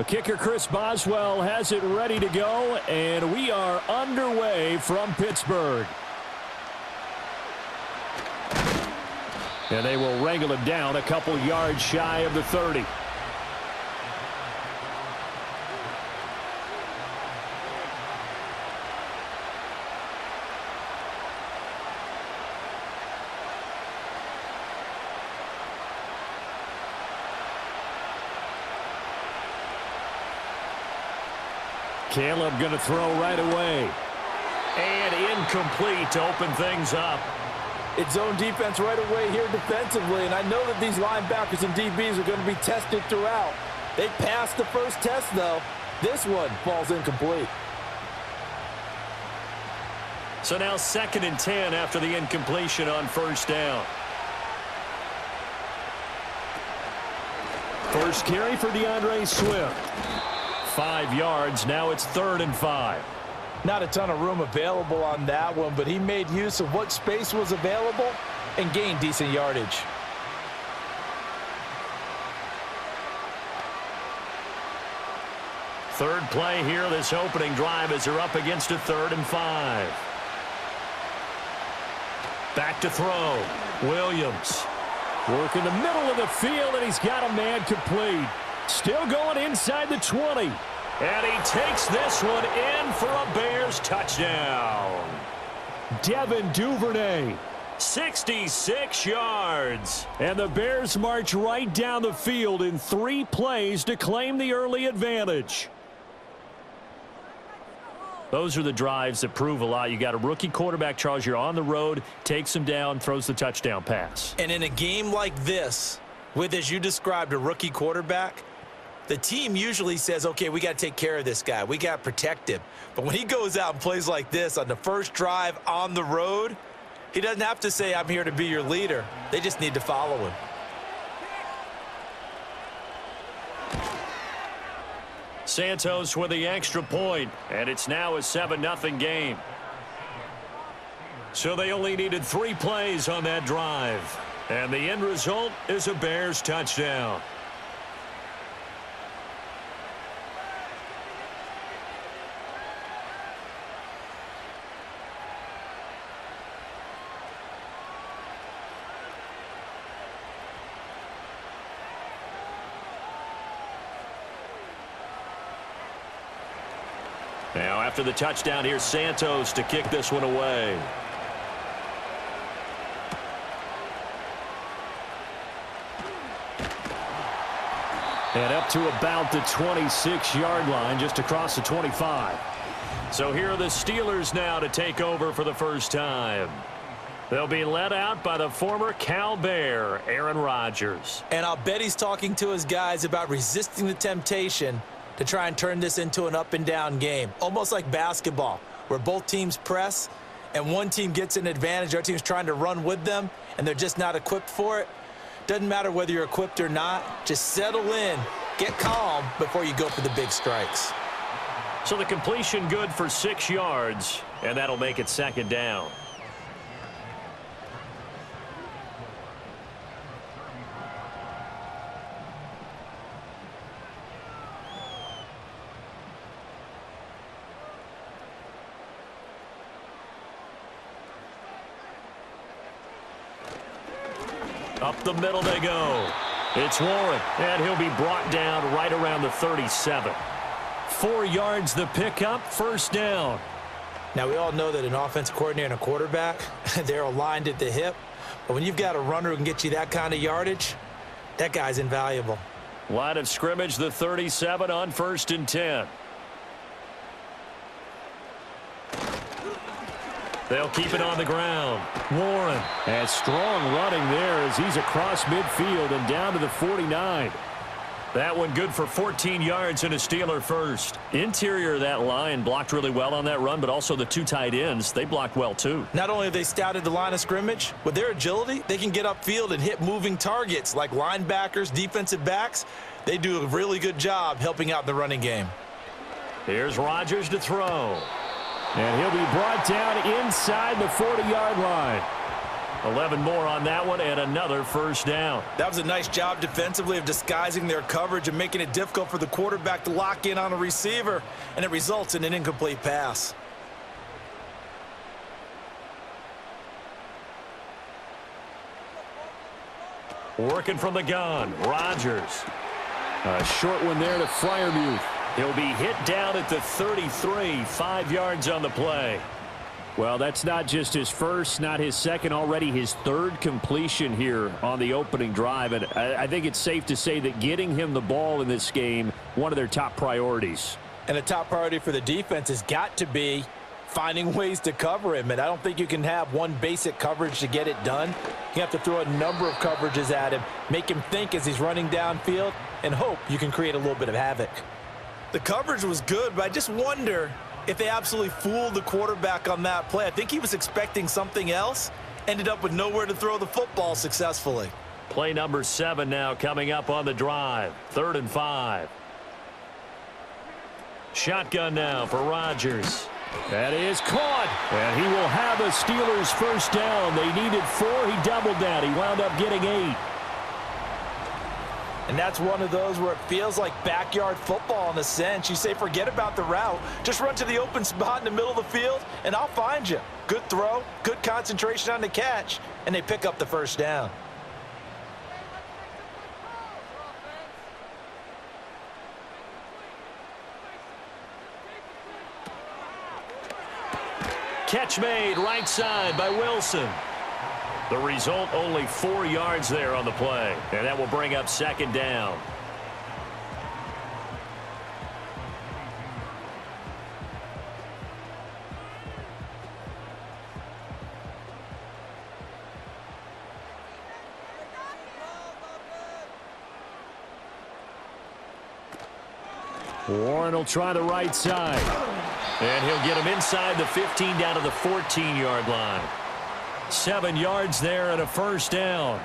A kicker, Chris Boswell, has it ready to go, and we are underway from Pittsburgh. And they will wrangle it down a couple yards shy of the 30. Caleb going to throw right away. And incomplete to open things up. It's zone defense right away here defensively, and I know that these linebackers and DBs are going to be tested throughout. They passed the first test, though. This one falls incomplete. So now 2nd and 10 after the incompletion on first down. First carry for DeAndre Swift. 5 yards. Now it's 3rd and 5. Not a ton of room available on that one, but he made use of what space was available and gained decent yardage. Third play here, this opening drive, as they're up against a 3rd and 5. Back to throw. Williams. Working the middle of the field, and he's got a man complete. Still going inside the 20. And he takes this one in for a Bears touchdown. Devin Duvernay, 66 yards. And the Bears march right down the field in 3 plays to claim the early advantage. Those are the drives that prove a lot. You got a rookie quarterback, Charles. You're on the road, takes him down, throws the touchdown pass. And in a game like this, with, as you described, a rookie quarterback, the team usually says, okay, we got to take care of this guy. We got to protect him. But when he goes out and plays like this on the first drive on the road, he doesn't have to say, I'm here to be your leader. They just need to follow him. Santos with the extra point, and it's now a 7-0 game. So they only needed 3 plays on that drive. And the end result is a Bears touchdown. Now after the touchdown, here's Santos to kick this one away. And up to about the 26-yard line, just across the 25. So here are the Steelers now to take over for the first time. They'll be led out by the former Cal Bear, Aaron Rodgers. And I'll bet he's talking to his guys about resisting the temptation to try and turn this into an up-and-down game. Almost like basketball, where both teams press, and one team gets an advantage, the other team's trying to run with them, and they're just not equipped for it. Doesn't matter whether you're equipped or not. Just settle in, get calm before you go for the big strikes. So the completion good for 6 yards, and that'll make it 2nd down. Up the middle they go. It's Warren, and he'll be brought down right around the 37. 4 yards the pickup, first down. Now, we all know that an offensive coordinator and a quarterback, they're aligned at the hip. But when you've got a runner who can get you that kind of yardage, that guy's invaluable. Line of scrimmage, the 37 on 1st and 10. They'll keep it on the ground. Warren. And strong running there as he's across midfield and down to the 49. That one good for 14 yards and a Steeler first. Interior of that line blocked really well on that run, but also the 2 tight ends, they blocked well too. Not only have they scouted the line of scrimmage, with their agility, they can get upfield and hit moving targets like linebackers, defensive backs. They do a really good job helping out the running game. Here's Rodgers to throw. And he'll be brought down inside the 40-yard line. 11 more on that one and another first down. That was a nice job defensively of disguising their coverage and making it difficult for the quarterback to lock in on a receiver, and it results in an incomplete pass. Working from the gun, Rodgers. A short one there to Freiermuth. He'll be hit down at the 33, 5 yards on the play. Well, that's not just his first, not his second, already his third completion here on the opening drive. And I think it's safe to say that getting him the ball in this game, one of their top priorities. And a top priority for the defense has got to be finding ways to cover him. And I don't think you can have one basic coverage to get it done. You have to throw a number of coverages at him, make him think as he's running downfield, and hope you can create a little bit of havoc. The coverage was good, but I just wonder if they absolutely fooled the quarterback on that play. I think he was expecting something else, ended up with nowhere to throw the football successfully. Play number 7 now coming up on the drive. 3rd and 5. Shotgun now for Rodgers. That is caught, and he will have a Steelers first down. They needed 4. He doubled that. He wound up getting 8. And that's one of those where it feels like backyard football in a sense. You say, forget about the route. Just run to the open spot in the middle of the field, and I'll find you. Good throw, good concentration on the catch, and they pick up the first down. Catch made right side by Wilson. The result, only 4 yards there on the play. And that will bring up 2nd down. Warren will try the right side. And he'll get him inside the 15 down to the 14-yard line. 7 yards there and a first down.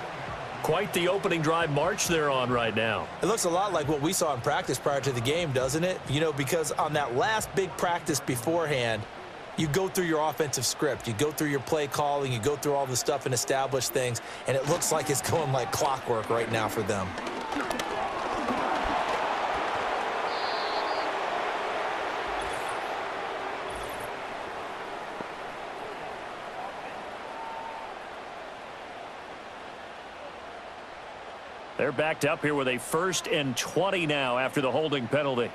Quite the opening drive march they're on right now. It looks a lot like what we saw in practice prior to the game, doesn't it? You know, because on that last big practice beforehand, you go through your offensive script. You go through your play calling. You go through all the stuff and establish things. And it looks like it's going like clockwork right now for them. They're backed up here with a 1st and 20 now after the holding penalty.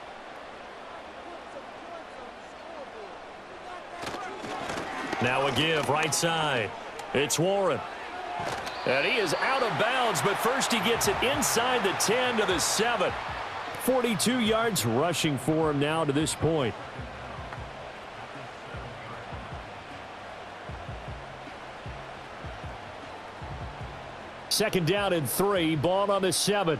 Now a give right side. It's Warren. And he is out of bounds, but first he gets it inside the 10 to the 7. 42 yards rushing for him now to this point. Second down and 3, ball on the 7.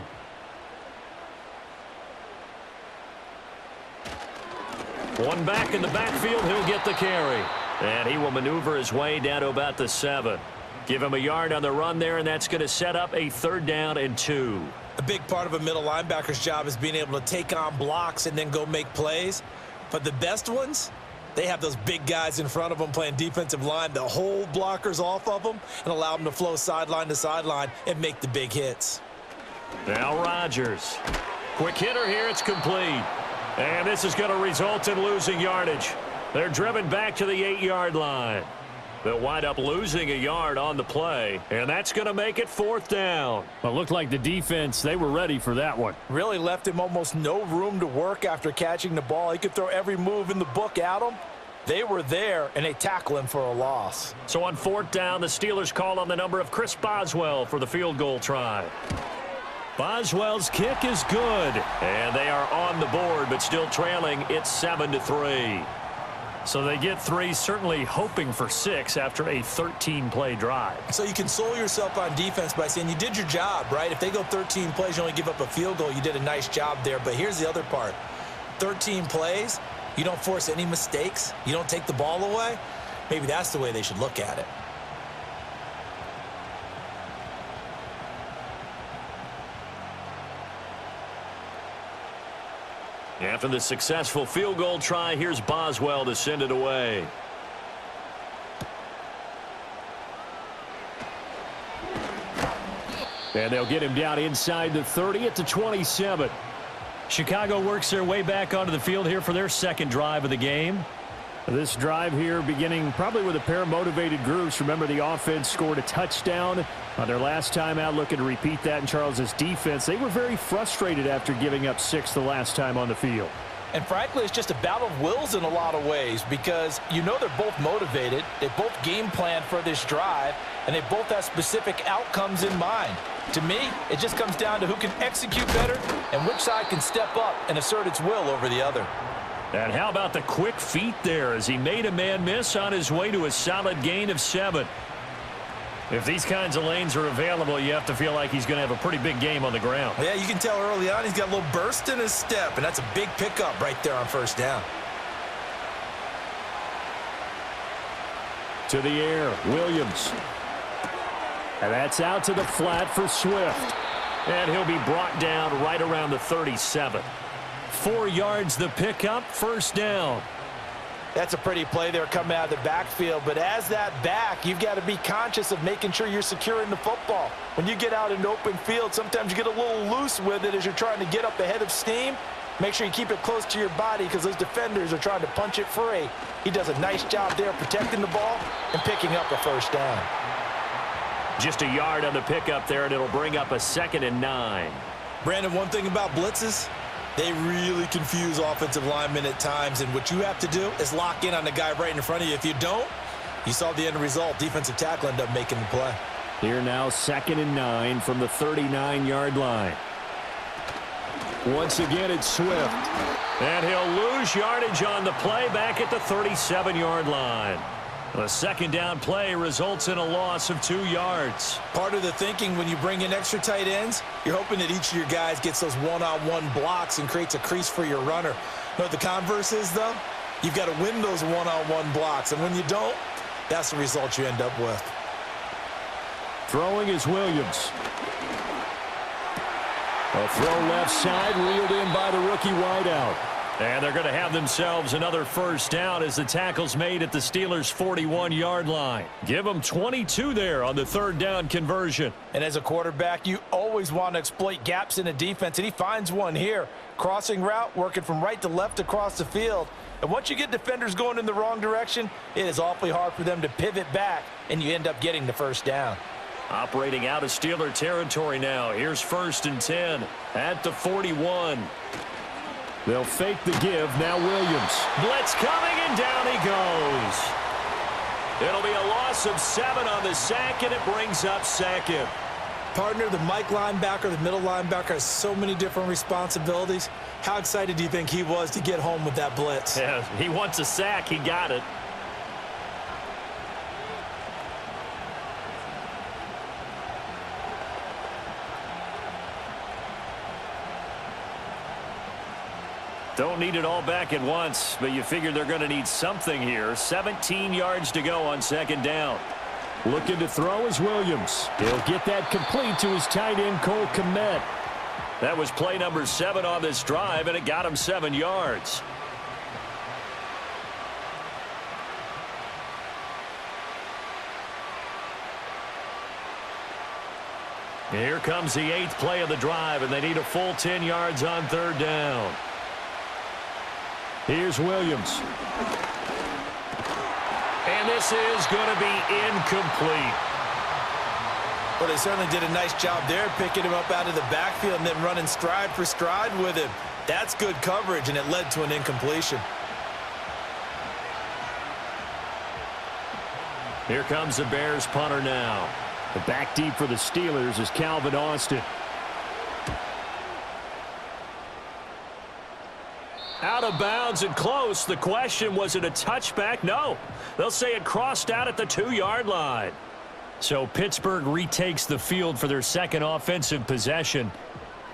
One back in the backfield, he'll get the carry. And he will maneuver his way down to about the 7. Give him a yard on the run there, and that's going to set up a 3rd down and 2. A big part of a middle linebacker's job is being able to take on blocks and then go make plays. But the best ones, they have those big guys in front of them playing defensive line that hold blockers off of them and allow them to flow sideline to sideline and make the big hits. Now Rodgers. Quick hitter here. It's complete. And this is going to result in losing yardage. They're driven back to the 8-yard line. They'll wind up losing a yard on the play, and that's going to make it 4th down. Well, it looked like the defense, they were ready for that one. Really left him almost no room to work after catching the ball. He could throw every move in the book at him. They were there, and they tackle him for a loss. So on 4th down, the Steelers call on the number of Chris Boswell for the field goal try. Boswell's kick is good, and they are on the board, but still trailing. It's 7-3. So they get 3, certainly hoping for 6 after a 13-play drive. So you console yourself on defense by saying you did your job, right? If they go 13 plays, you only give up a field goal, you did a nice job there. But here's the other part. 13 plays, you don't force any mistakes, you don't take the ball away. Maybe that's the way they should look at it. After the successful field goal try, here's Boswell to send it away. And they'll get him down inside the 30 at the 27. Chicago works their way back onto the field here for their second drive of the game. This drive here beginning probably with a pair of motivated groups. Remember, the offense scored a touchdown on their last time out, looking to repeat that in Charles' defense. They were very frustrated after giving up 6 the last time on the field. And frankly, it's just a battle of wills in a lot of ways because you know they're both motivated. They both game plan for this drive, and they both have specific outcomes in mind. To me, it just comes down to who can execute better and which side can step up and assert its will over the other. And how about the quick feet there as he made a man miss on his way to a solid gain of 7. If these kinds of lanes are available, you have to feel like he's going to have a pretty big game on the ground. Yeah, you can tell early on he's got a little burst in his step, and that's a big pickup right there on first down. To the air, Williams. And that's out to the flat for Swift. And he'll be brought down right around the 37. 4 yards the pickup, first down. That's a pretty play there coming out of the backfield, but as that back, you've got to be conscious of making sure you're securing the football. When you get out in open field, sometimes you get a little loose with it as you're trying to get up ahead of steam. Make sure you keep it close to your body because those defenders are trying to punch it free. He does a nice job there protecting the ball and picking up a first down. Just a yard on the pickup there, and it'll bring up a 2nd and 9. Brandon, one thing about blitzes, they really confuse offensive linemen at times, and what you have to do is lock in on the guy right in front of you. If you don't, you saw the end result. Defensive tackle ended up making the play. Here now, 2nd and 9 from the 39-yard line. Once again, it's Swift. And he'll lose yardage on the play back at the 37-yard line. The second down play results in a loss of 2 yards. Part of the thinking when you bring in extra tight ends, you're hoping that each of your guys gets those one-on-one blocks and creates a crease for your runner. You know what the converse is, though? You've got to win those one-on-one blocks, and when you don't, that's the result you end up with. Throwing is Williams. A throw left side, reeled in by the rookie wideout. And they're going to have themselves another first down as the tackle's made at the Steelers' 41-yard line. Give them 22 there on the third down conversion. And as a quarterback, you always want to exploit gaps in a defense, and he finds one here. Crossing route, working from right to left across the field. And once you get defenders going in the wrong direction, it is awfully hard for them to pivot back, and you end up getting the first down. Operating out of Steeler territory now. Here's 1st and 10 at the 41. They'll fake the give. Now Williams. Blitz coming, and down he goes. It'll be a loss of 7 on the sack, and it brings up 2nd. Partner, the Mike linebacker, the middle linebacker has so many different responsibilities. How excited do you think he was to get home with that blitz? Yeah, he wants a sack. He got it. Don't need it all back at once, but you figure they're going to need something here. 17 yards to go on 2nd down. Looking to throw is Williams. He'll get that complete to his tight end, Cole Kmet. That was play number 7 on this drive, and it got him 7 yards. Here comes the 8th play of the drive, and they need a full 10 yards on 3rd down. Here's Williams. And this is going to be incomplete. Well, they certainly did a nice job there, picking him up out of the backfield and then running stride for stride with him. That's good coverage, and it led to an incompletion. Here comes the Bears punter now. The back deep for the Steelers is Calvin Austin. Out of bounds and close. The question, was it a touchback? No. They'll say it crossed out at the 2-yard line. So Pittsburgh retakes the field for their second offensive possession.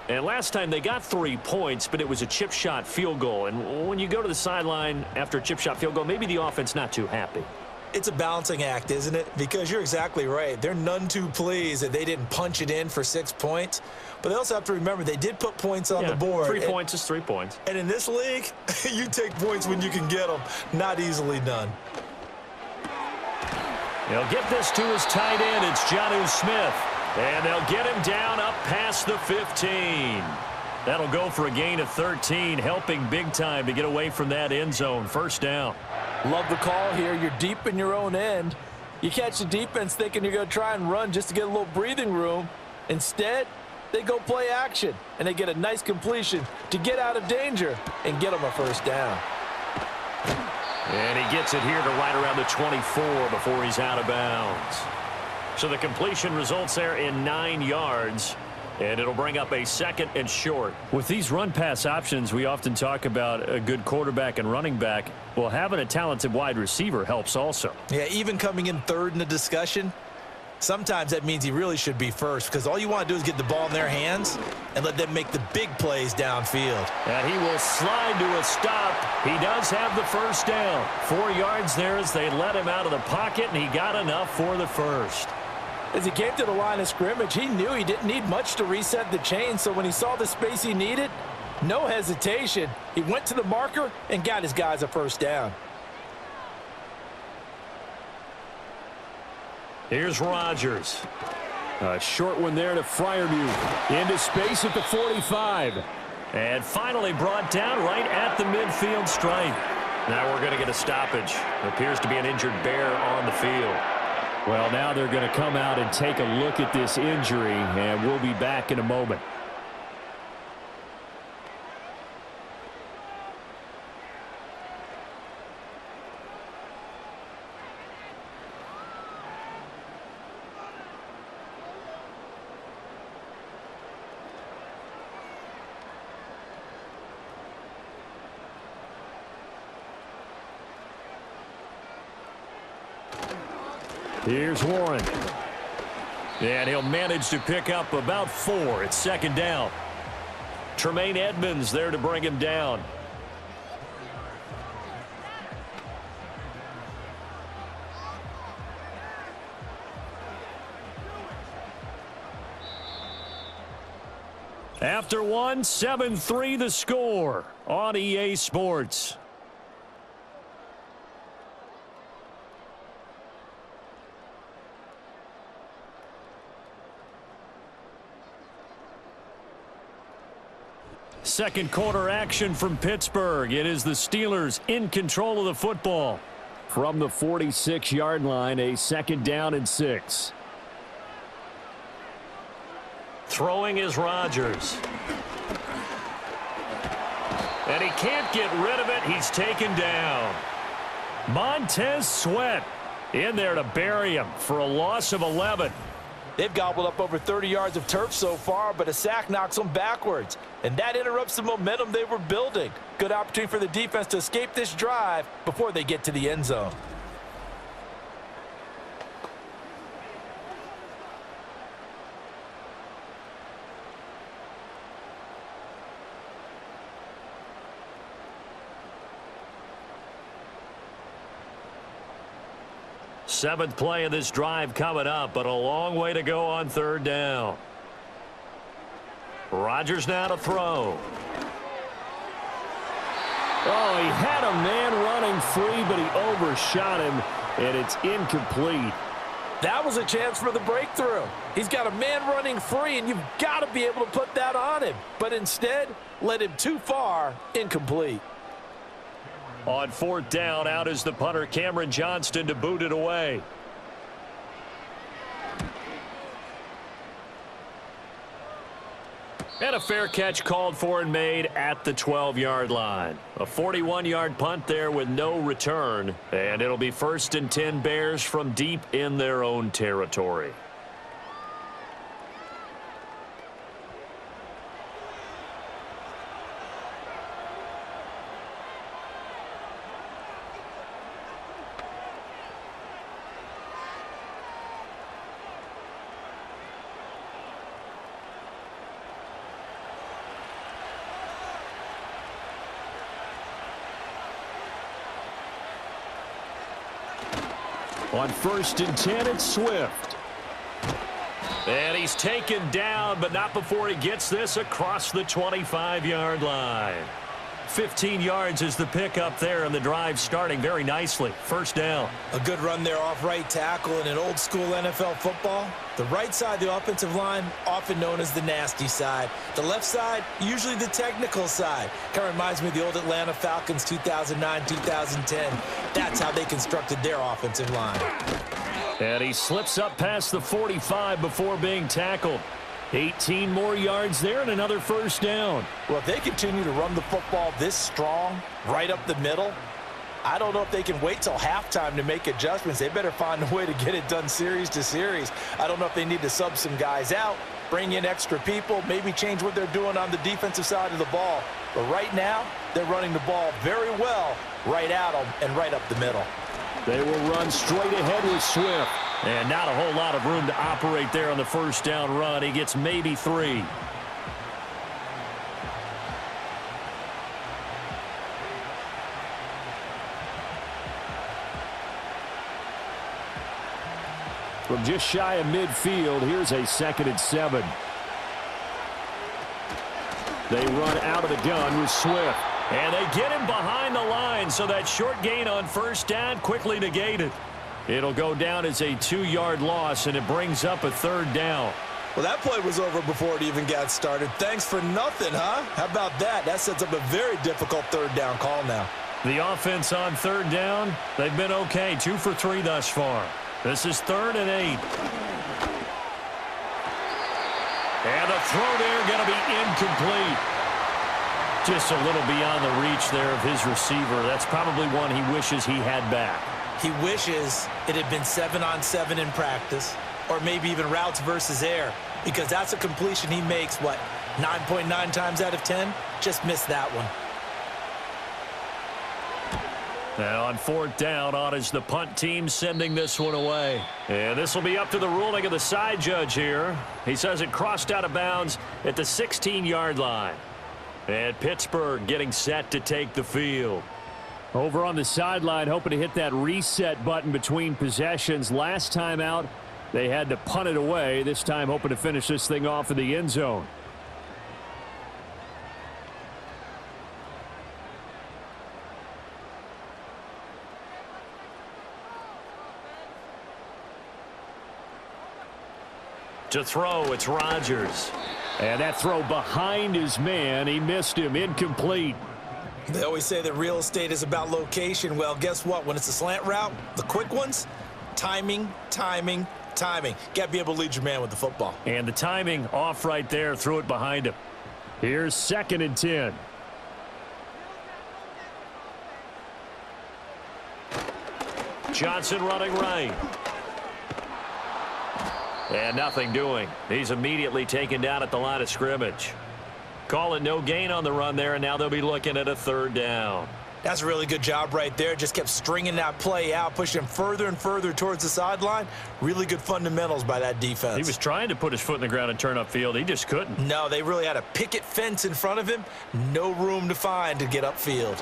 And last time they got 3 points, but it was a chip shot field goal. And when you go to the sideline after a chip shot field goal, maybe the offense not too happy. It's a balancing act, isn't it? Because you're exactly right. They're none too pleased that they didn't punch it in for 6 points. But they also have to remember they did put points on the board. 3 points is 3 points. And in this league, you take points when you can get them. Not easily done. He'll get this to his tight end. It's Jonnu Smith. And they'll get him down up past the 15. That'll go for a gain of 13, helping big time to get away from that end zone. First down. Love the call here. You're deep in your own end. You catch the defense thinking you're going to try and run just to get a little breathing room. Instead, they go play action, and they get a nice completion to get out of danger and get them a first down. And he gets it here to right around the 24 before he's out of bounds. So the completion results there in 9 yards. And it'll bring up a 2nd and short. With these run-pass options, we often talk about a good quarterback and running back. Well, having a talented wide receiver helps also. Yeah, even coming in third in the discussion, sometimes that means he really should be first, because all you want to do is get the ball in their hands and let them make the big plays downfield. And he will slide to a stop. He does have the first down. 4 yards there as they let him out of the pocket, and he got enough for the first. As he came to the line of scrimmage, he knew he didn't need much to reset the chain, so when he saw the space he needed, no hesitation. He went to the marker and got his guys a first down. Here's Rodgers. A short one there to Freiermuth. Into space at the 45. And finally brought down right at the midfield stripe. Now we're going to get a stoppage. There appears to be an injured Bear on the field. Well, now they're going to come out and take a look at this injury, and we'll be back in a moment. Here's Warren. And he'll manage to pick up about 4. It's 2nd down. Tremaine Edmonds there to bring him down. After 1, 7-3 the score on EA Sports. Second quarter action from Pittsburgh. It is the Steelers in control of the football. From the 46-yard line, a 2nd down and 6. Throwing is Rodgers. And he can't get rid of it. He's taken down. Montez Sweat in there to bury him for a loss of 11. They've gobbled up over 30 yards of turf so far, but a sack knocks them backwards. And that interrupts the momentum they were building. Good opportunity for the defense to escape this drive before they get to the end zone. Seventh play of this drive coming up, but a long way to go on 3rd down. Rodgers now to throw. Oh, he had a man running free, but he overshot him, and it's incomplete. That was a chance for the breakthrough. He's got a man running free, and you've got to be able to put that on him. But instead, led him too far, incomplete. On 4th down, out is the punter, Cameron Johnston, to boot it away. And a fair catch called for and made at the 12-yard line. A 41-yard punt there with no return. And it'll be 1st and 10 Bears from deep in their own territory. On 1st and 10, it's Swift. And he's taken down, but not before he gets this across the 25-yard line. 15 yards is the pickup there, and the drive starting very nicely. First down. A good run there off right tackle in an old-school NFL football. The right side of the offensive line, often known as the nasty side. The left side, usually the technical side. Kind of reminds me of the old Atlanta Falcons 2009-2010. That's how they constructed their offensive line. And he slips up past the 45 before being tackled. 18 more yards there and another first down. Well, if they continue to run the football this strong, right up the middle, I don't know if they can wait till halftime to make adjustments. They better find a way to get it done series to series. I don't know if they need to sub some guys out, bring in extra people, maybe change what they're doing on the defensive side of the ball. But right now, they're running the ball very well right at them and right up the middle. They will run straight ahead with Swift. And not a whole lot of room to operate there on the first down run. He gets maybe 3. From just shy of midfield, here's a 2nd and 7. They run out of the gun with Swift. And they get him behind the line, so that short gain on first down quickly negated. It'll go down as a 2-yard loss, and it brings up a 3rd down. Well, that play was over before it even got started. Thanks for nothing, huh? How about that? That sets up a very difficult 3rd down call now. The offense on 3rd down, they've been okay. 2 for 3 thus far. This is 3rd and 8. And the throw there going to be incomplete. Just a little beyond the reach there of his receiver. That's probably one he wishes he had back. He wishes it had been 7-on-7 in practice, or maybe even routes versus air, because that's a completion he makes, 9.9 times out of 10? Just missed that one. Now on 4th down, on is the punt team sending this one away. And this will be up to the ruling of the side judge here. He says it crossed out of bounds at the 16-yard line. And Pittsburgh getting set to take the field. Over on the sideline, hoping to hit that reset button between possessions. Last time out, they had to punt it away. This time, hoping to finish this thing off in the end zone. To throw, it's Rodgers. And that throw behind his man, he missed him, incomplete. They always say that real estate is about location. Well, guess what? When it's a slant route, the quick ones, timing. Got to be able to lead your man with the football. And the timing off right there, threw it behind him. Here's 2nd and 10. Johnson running right. And nothing doing. He's immediately taken down at the line of scrimmage. Calling no gain on the run there, and now they'll be looking at a 3rd down. That's a really good job right there. Just kept stringing that play out, pushing him further and further towards the sideline. Really good fundamentals by that defense. He was trying to put his foot in the ground and turn upfield. He just couldn't. No, they really had a picket fence in front of him. No room to find to get upfield.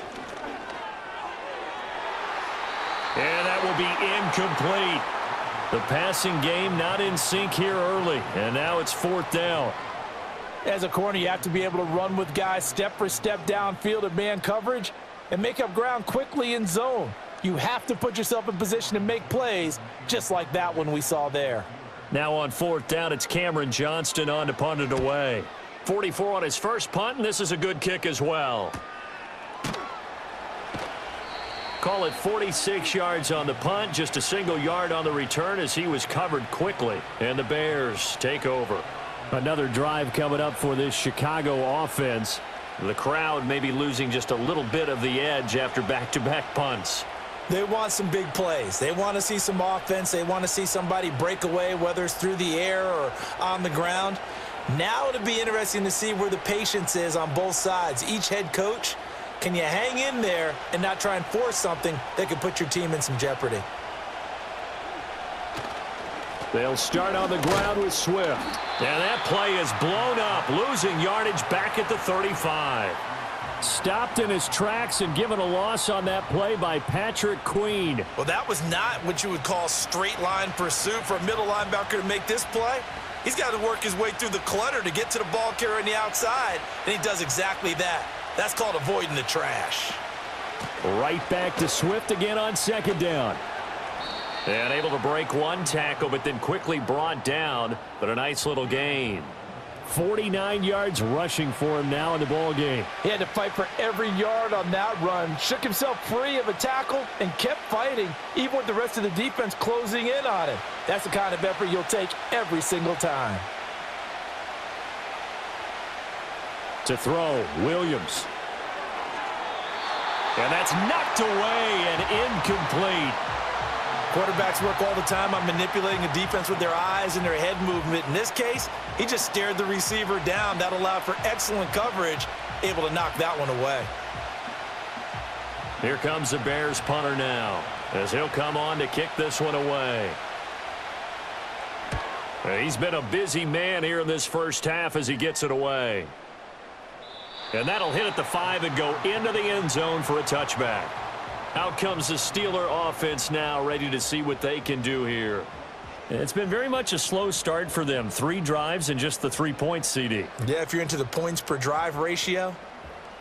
And that will be incomplete. The passing game not in sync here early, and now it's 4th down. As a corner, you have to be able to run with guys step for step downfield at man coverage and make up ground quickly in zone. You have to put yourself in position to make plays, just like that one we saw there. Now on 4th down, it's Cameron Johnston on to punt it away. 44 on his first punt, and this is a good kick as well. Call it 46 yards on the punt, just a single yard on the return as he was covered quickly. And the Bears take over. Another drive coming up for this Chicago offense. The crowd may be losing just a little bit of the edge after back-to-back punts. They want some big plays. They want to see some offense. They want to see somebody break away, whether it's through the air or on the ground. Now it'll be interesting to see where the patience is on both sides. Each head coach, can you hang in there and not try and force something that could put your team in some jeopardy? They'll start on the ground with Swift. And that play is blown up, losing yardage back at the 35. Stopped in his tracks and given a loss on that play by Patrick Queen. Well, that was not what you would call straight line pursuit for a middle linebacker to make this play. He's got to work his way through the clutter to get to the ball carrier on the outside, and he does exactly that. That's called avoiding the trash. Right back to Swift again on second down. And able to break one tackle, but then quickly brought down. But a nice little gain. 49 yards rushing for him now in the ball game. He had to fight for every yard on that run. Shook himself free of a tackle and kept fighting, even with the rest of the defense closing in on him. That's the kind of effort you'll take every single time. To throw, Williams. And that's knocked away and incomplete. Quarterbacks work all the time on manipulating a defense with their eyes and their head movement. In this case, he just stared the receiver down. That allowed for excellent coverage, able to knock that one away. Here comes the Bears punter now, as he'll come on to kick this one away. He's been a busy man here in this first half as he gets it away. And that'll hit at the 5 and go into the end zone for a touchback. Out comes the Steeler offense now, ready to see what they can do here. It's been very much a slow start for them. 3 drives and just the 3 points, CD. Yeah, if you're into the points per drive ratio,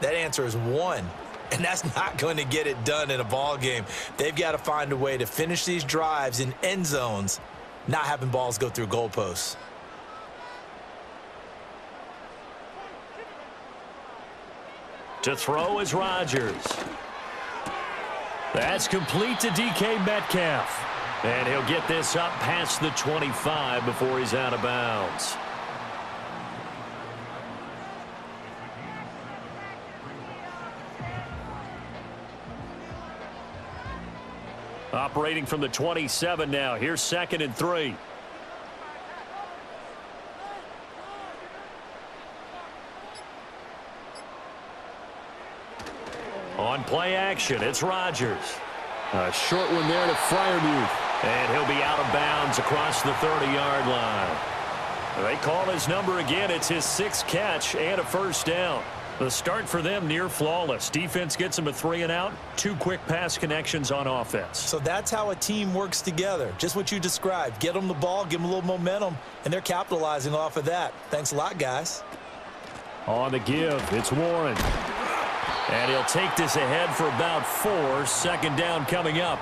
that answer is 1. And that's not going to get it done in a ball game. They've got to find a way to finish these drives in end zones, not having balls go through goalposts. To throw is Rodgers. That's complete to DK Metcalf. And he'll get this up past the 25 before he's out of bounds. Operating from the 27 now. Here's 2nd and 3. On play action, it's Rodgers. A short one there to Freiermuth. And he'll be out of bounds across the 30-yard line. They call his number again. It's his 6th catch and a first down. The start for them near flawless. Defense gets him a 3 and out. 2 quick pass connections on offense. So that's how a team works together. Just what you described. Get them the ball, give them a little momentum, and they're capitalizing off of that. Thanks a lot, guys. On the give, it's Warren. And he'll take this ahead for about 4. 2nd down coming up.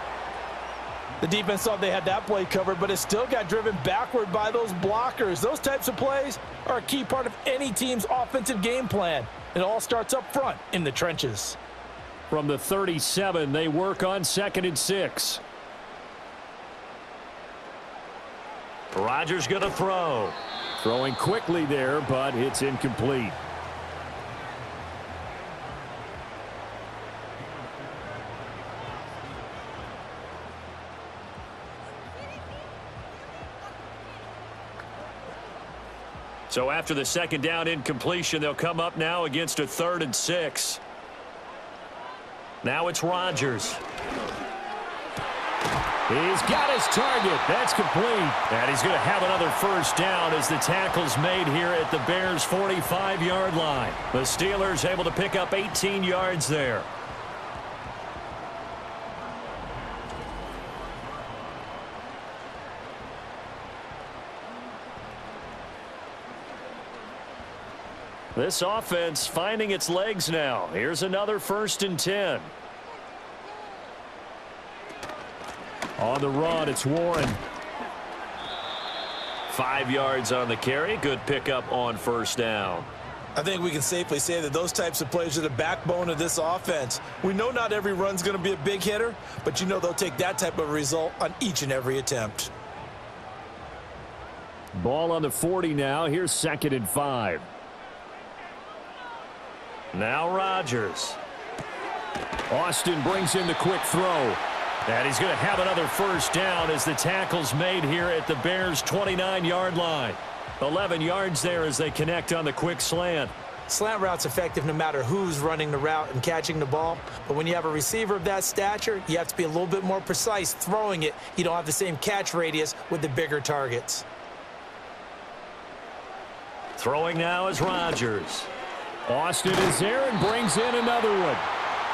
The defense thought they had that play covered, but it still got driven backward by those blockers. Those types of plays are a key part of any team's offensive game plan. It all starts up front in the trenches. From the 37, they work on 2nd and 6. Rodgers going to throw. Throwing quickly there, but it's incomplete. So after the 2nd down incompletion, they'll come up now against a 3rd and 6. Now it's Rodgers. He's got his target. That's complete. And he's going to have another first down as the tackle's made here at the Bears' 45-yard line. The Steelers able to pick up 18 yards there. This offense finding its legs now. Here's another 1st and 10. On the run, it's Warren. 5 yards on the carry. Good pickup on first down. I think we can safely say that those types of plays are the backbone of this offense. We know not every run's going to be a big hitter, but you know they'll take that type of result on each and every attempt. Ball on the 40 now. Here's 2nd and 5. Now Rodgers. Austin brings in the quick throw. And he's going to have another first down as the tackle's made here at the Bears' 29-yard line. 11 yards there as they connect on the quick slant. Slant route's effective no matter who's running the route and catching the ball. But when you have a receiver of that stature, you have to be a little bit more precise throwing it. You don't have the same catch radius with the bigger targets. Throwing now is Rodgers. Austin is there and brings in another one.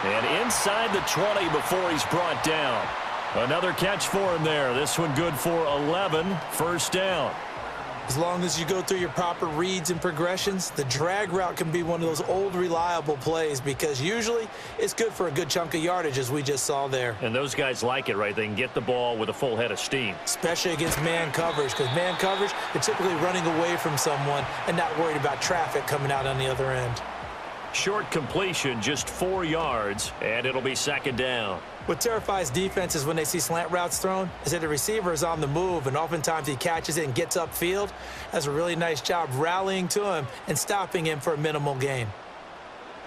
And inside the 20 before he's brought down. Another catch for him there. This one good for 11. First down. As long as you go through your proper reads and progressions, the drag route can be one of those old reliable plays because usually it's good for a good chunk of yardage, as we just saw there. And those guys like it, right? They can get the ball with a full head of steam. Especially against man coverage, because man coverage, they're typically running away from someone and not worried about traffic coming out on the other end. Short completion, just 4 yards, and it'll be second down. What terrifies defenses when they see slant routes thrown is that the receiver is on the move, and oftentimes he catches it and gets upfield. Does a really nice job rallying to him and stopping him for a minimal gain.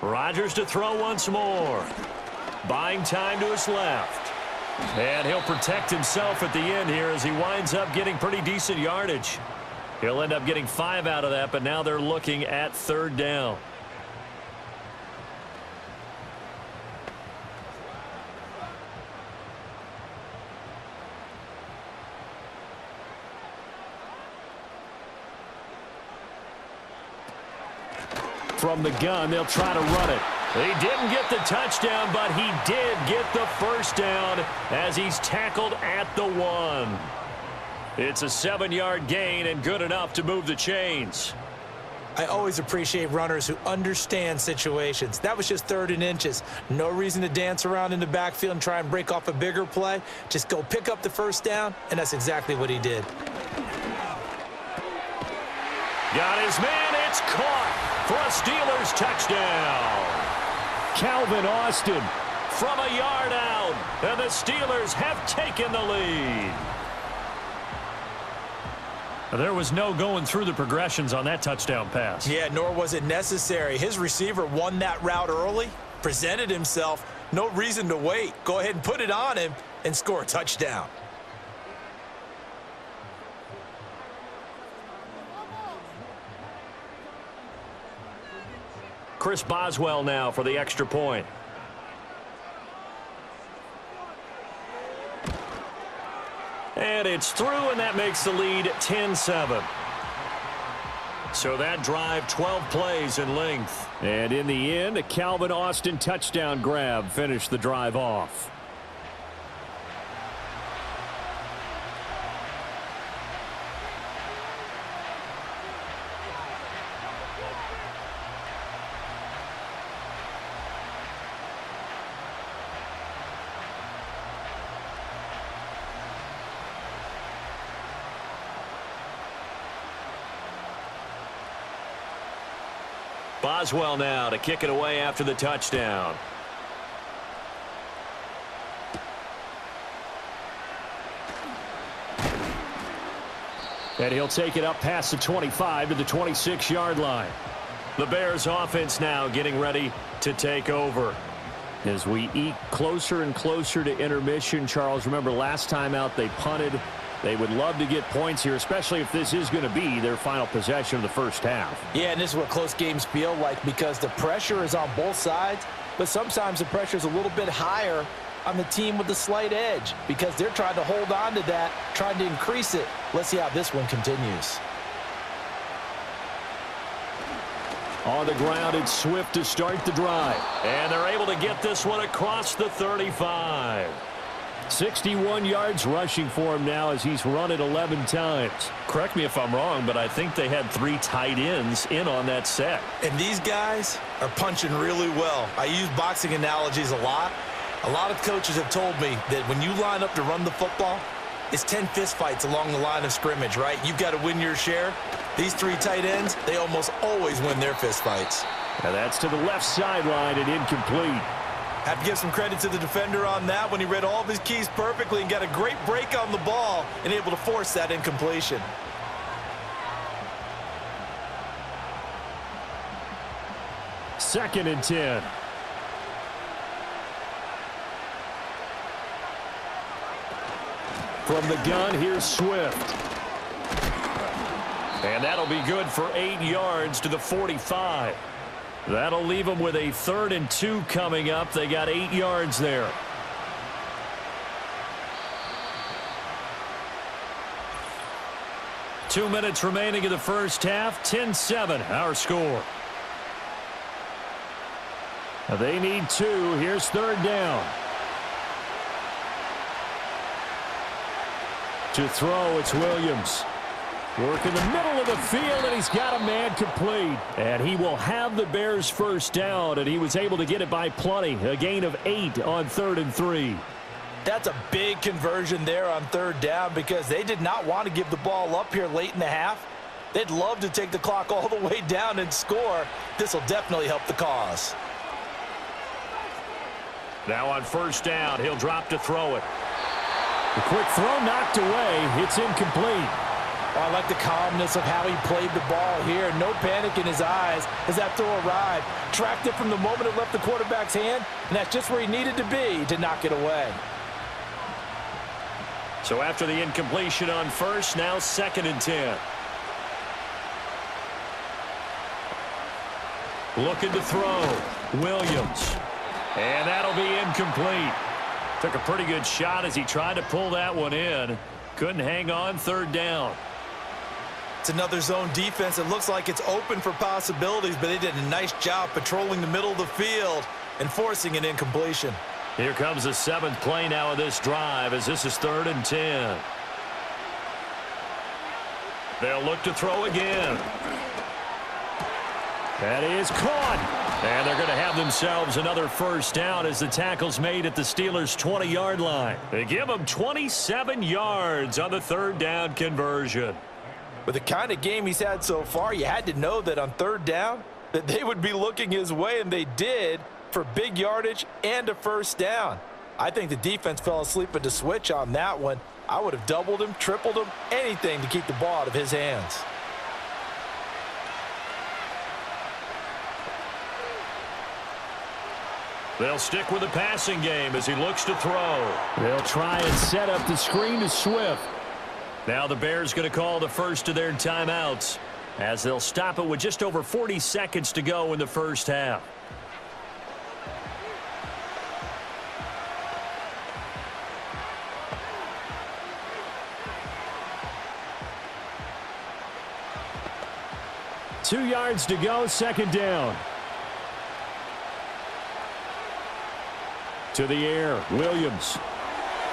Rodgers to throw once more. Buying time to his left. And he'll protect himself at the end here as he winds up getting pretty decent yardage. He'll end up getting 5 out of that, but now they're looking at third down. From the gun, they'll try to run it. He didn't get the touchdown, but he did get the first down as he's tackled at the 1. It's a 7-yard gain and good enough to move the chains. I always appreciate runners who understand situations. That was just 3rd and inches. No reason to dance around in the backfield and try and break off a bigger play. Just go pick up the first down, and that's exactly what he did. Got his man. It's caught for a Steelers touchdown. Calvin Austin from a yard out, and the Steelers have taken the lead. There was no going through the progressions on that touchdown pass. Yeah, nor was it necessary. His receiver won that route early, presented himself. No reason to wait. Go ahead and put it on him and score a touchdown. Chris Boswell now for the extra point. And it's through, and that makes the lead 10-7. So that drive, 12 plays in length. And in the end, a Calvin Austin touchdown grab finished the drive off. Boswell now to kick it away after the touchdown. And he'll take it up past the 25 to the 26-yard line. The Bears offense now getting ready to take over. As we eat closer and closer to intermission, Charles, remember last time out they punted. They would love to get points here, especially if this is going to be their final possession of the first half. Yeah, and this is what close games feel like because the pressure is on both sides, but sometimes the pressure is a little bit higher on the team with the slight edge because they're trying to hold on to that, trying to increase it. Let's see how this one continues. On the ground, it's Swift to start the drive. And they're able to get this one across the 35. 61 yards rushing for him now as he's run it 11 times. Correct me if I'm wrong, but I think they had 3 tight ends in on that set. And these guys are punching really well. I use boxing analogies a lot. A lot of coaches have told me that when you line up to run the football, it's 10 fistfights along the line of scrimmage, right? You've got to win your share. These 3 tight ends, they almost always win their fistfights. Now that's to the left sideline and incomplete. Have to give some credit to the defender on that when he read all of his keys perfectly and got a great break on the ball and able to force that incompletion. Second and 10. From the gun, here's Swift. And that'll be good for 8 yards to the 45. That'll leave them with a 3rd and 2 coming up. They got 8 yards there. Two minutes remaining in the first half. 10-7, our score. Now they need 2. Here's 3rd down. To throw, it's Williams. Working the middle of the field, and he's got a man complete. And he will have the Bears first down, and he was able to get it by plenty. A gain of 8 on 3rd and 3. That's a big conversion there on 3rd down because they did not want to give the ball up here late in the half. They'd love to take the clock all the way down and score. This will definitely help the cause. Now on 1st down, he'll drop to throw it. The quick throw knocked away. It's incomplete. I like the calmness of how he played the ball here. No panic in his eyes as that throw arrived. Tracked it from the moment it left the quarterback's hand, and that's just where he needed to be to knock it away. So after the incompletion on 1st, now 2nd and 10. Looking to throw. Williams. And that'll be incomplete. Took a pretty good shot as he tried to pull that one in. Couldn't hang on 3rd down. It's another zone defense. It looks like it's open for possibilities, but they did a nice job patrolling the middle of the field and forcing an incompletion. Here comes the 7th play now of this drive as this is 3rd and 10. They'll look to throw again. That is caught. And they're going to have themselves another first down as the tackle's made at the Steelers' 20-yard line. They give them 27 yards on the 3rd down conversion. With the kind of game he's had so far, you had to know that on 3rd down that they would be looking his way, and they did for big yardage and a first down. I think the defense fell asleep at the switch on that one. I would have doubled him, tripled him, anything to keep the ball out of his hands. They'll stick with the passing game as he looks to throw. They'll try and set up the screen to Swift. Now the Bears going to call the first of their timeouts as they'll stop it with just over 40 seconds to go in the first half. Two yards to go, 2nd down. To the air, Williams.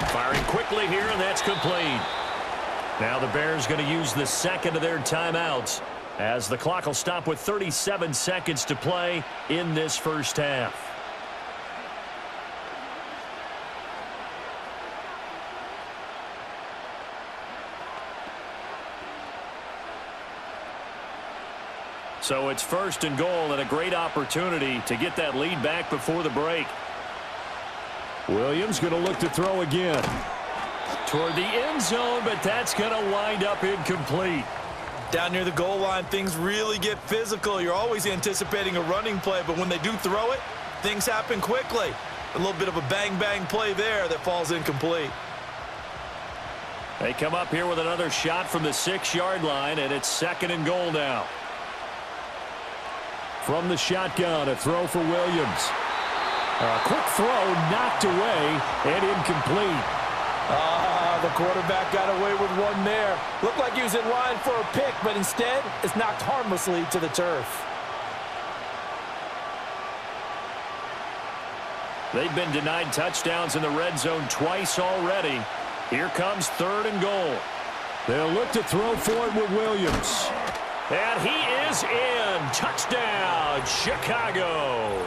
Firing quickly here, and that's complete. Now the Bears going to use the 2nd of their timeouts as the clock will stop with 37 seconds to play in this first half. So it's 1st and goal and a great opportunity to get that lead back before the break. Williams going to look to throw again. Toward the end zone, but that's going to wind up incomplete. Down near the goal line, things really get physical. You're always anticipating a running play, but when they do throw it, things happen quickly. A little bit of a bang-bang play there that falls incomplete. They come up here with another shot from the 6-yard line, and it's 2nd and goal now. From the shotgun, a throw for Williams. A quick throw knocked away and incomplete. The quarterback got away with one there. Looked like he was in line for a pick, but instead it's knocked harmlessly to the turf. They've been denied touchdowns in the red zone twice already. Here comes 3rd and goal. They'll look to throw for it with Williams. And he is in. Touchdown, Chicago.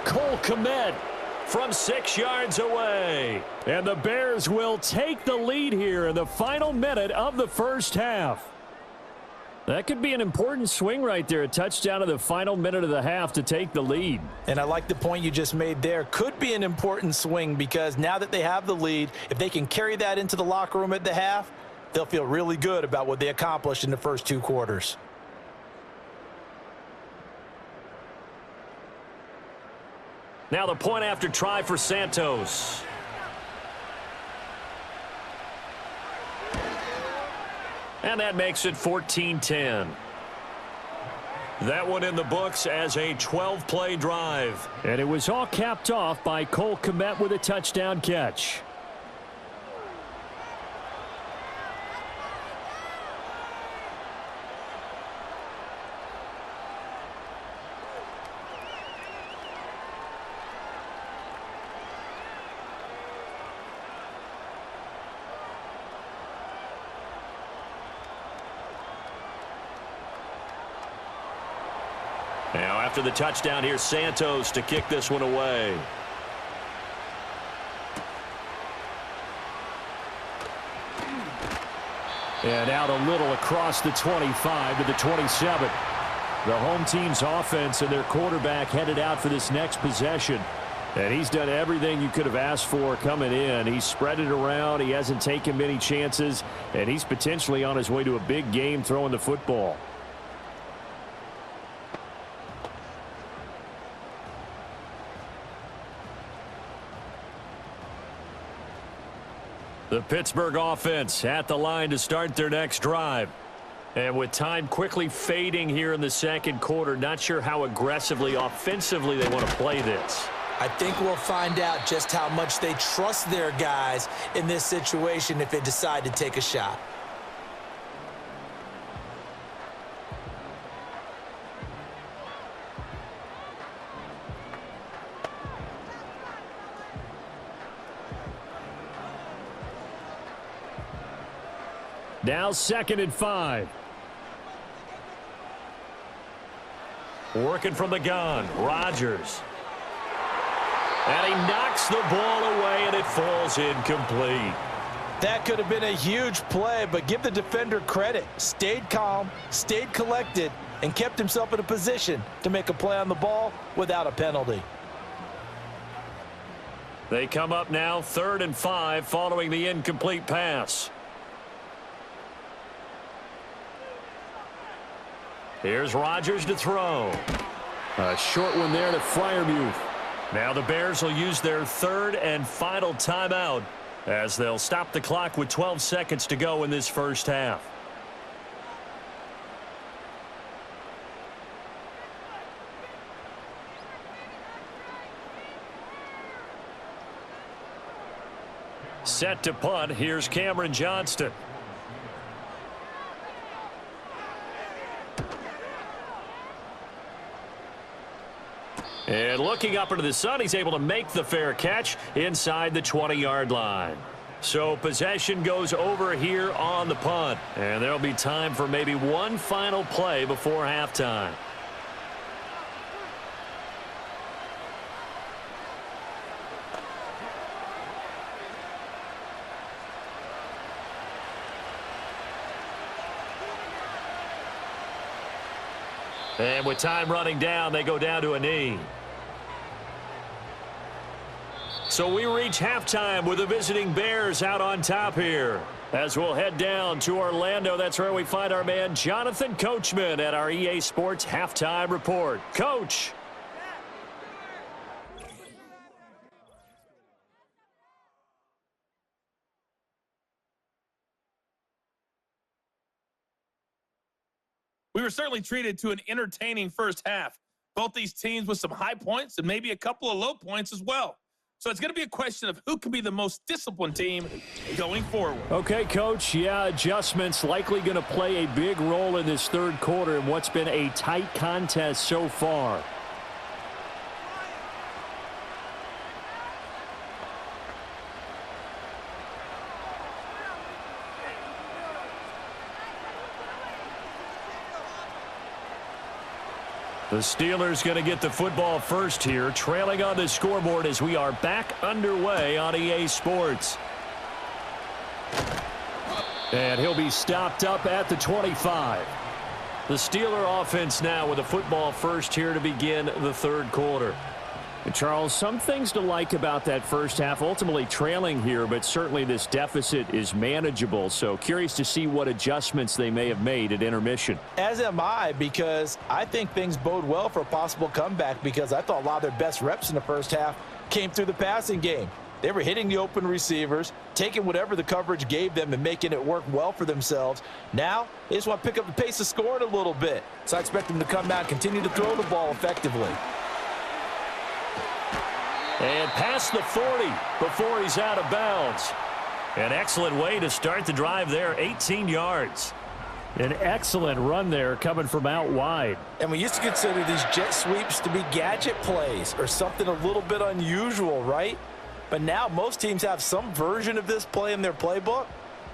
Cole Kmet from 6 yards away. And the Bears will take the lead here in the final minute of the first half. That could be an important swing right there. A touchdown in the final minute of the half to take the lead. And I like the point you just made there. Could be an important swing because now that they have the lead, if they can carry that into the locker room at the half, they'll feel really good about what they accomplished in the first 2 quarters. Now the point after try for Santos. And that makes it 14-10. That one in the books as a 12-play drive. And it was all capped off by Cole Kmet with a touchdown catch. Now after the touchdown, here's Santos to kick this one away. And out a little across the 25 to the 27. The home team's offense and their quarterback headed out for this next possession. And he's done everything you could have asked for coming in. He's spread it around. He hasn't taken many chances. And he's potentially on his way to a big game throwing the football. The Pittsburgh offense at the line to start their next drive. And with time quickly fading here in the second quarter, not sure how aggressively, offensively they want to play this. I think we'll find out just how much they trust their guys in this situation if they decide to take a shot. Now 2nd and 5. Working from the gun, Rodgers. And he knocks the ball away, and it falls incomplete. That could have been a huge play, but give the defender credit. Stayed calm, stayed collected, and kept himself in a position to make a play on the ball without a penalty. They come up now 3rd and 5 following the incomplete pass. Here's Rodgers to throw. A short one there to Freiermuth. Now the Bears will use their 3rd and final timeout as they'll stop the clock with 12 seconds to go in this first half. Set to punt. Here's Cameron Johnston. And looking up into the sun, he's able to make the fair catch inside the 20-yard line. So possession goes over here on the punt. And there'll be time for maybe one final play before halftime. And with time running down, they go down to a knee. So we reach halftime with the visiting Bears out on top here. As we'll head down to Orlando, that's where we find our man Jonathan Coachman at our EA Sports Halftime Report. Coach. We were certainly treated to an entertaining first half. Both these teams with some high points and maybe a couple of low points as well. So it's going to be a question of who can be the most disciplined team going forward. Okay, Coach. Yeah, adjustments likely going to play a big role in this third quarter in what's been a tight contest so far. The Steelers going to get the football first here, trailing on the scoreboard as we are back underway on EA Sports. And he'll be stopped up at the 25. The Steeler offense now with the football first here to begin the third quarter. And Charles, some things to like about that first half, ultimately trailing here, but certainly this deficit is manageable. So curious to see what adjustments they may have made at intermission. As am I, because I think things bode well for a possible comeback, because I thought a lot of their best reps in the first half came through the passing game. They were hitting the open receivers, taking whatever the coverage gave them and making it work well for themselves. Now, they just want to pick up the pace of scoring a little bit. So I expect them to come out and continue to throw the ball effectively. And past the 40 before he's out of bounds. An excellent way to start the drive there, 18 yards. An excellent run there coming from out wide. And we used to consider these jet sweeps to be gadget plays or something a little bit unusual, right? But now most teams have some version of this play in their playbook,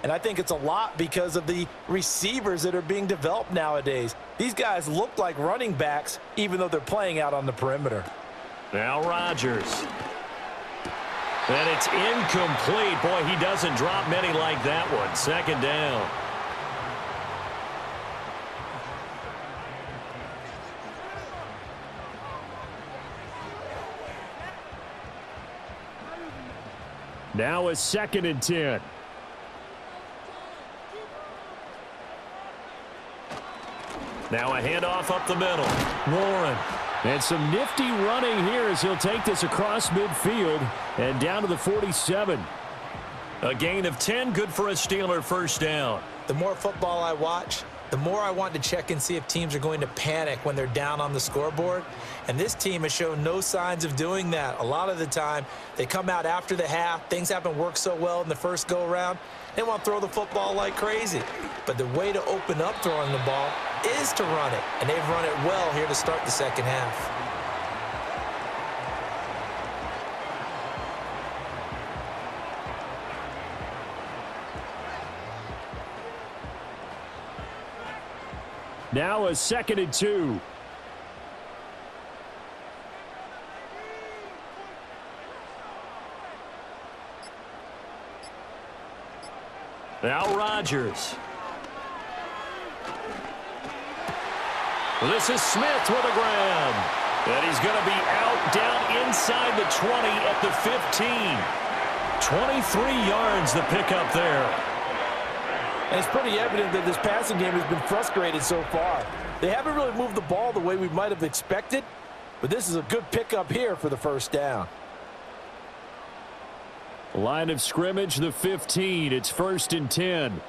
And I think it's a lot because of the receivers that are being developed nowadays. These guys look like running backs, even though they're playing out on the perimeter. Now Rodgers. And it's incomplete. Boy, he doesn't drop many like that one. Second down. Now a 2nd and 10. Now a handoff up the middle. Warren. And some nifty running here as he'll take this across midfield and down to the 47. A gain of 10, good for a Steeler first down. The more football I watch, the more I want to check and see if teams are going to panic when they're down on the scoreboard. And this team has shown no signs of doing that. A lot of the time, they come out after the half. Things haven't worked so well in the first go-around. They want to throw the football like crazy. But the way to open up throwing the ball is to run it. And they've run it well here to start the second half. Now a 2nd and 2. Now Rodgers. Well, this is Smith with a grab. And he's going to be out down inside the 20 at the 15. 23 yards the pickup there. And it's pretty evident that this passing game has been frustrated so far. They haven't really moved the ball the way we might have expected, but this is a good pickup here for the first down. Line of scrimmage, the 15. It's 1st and 10.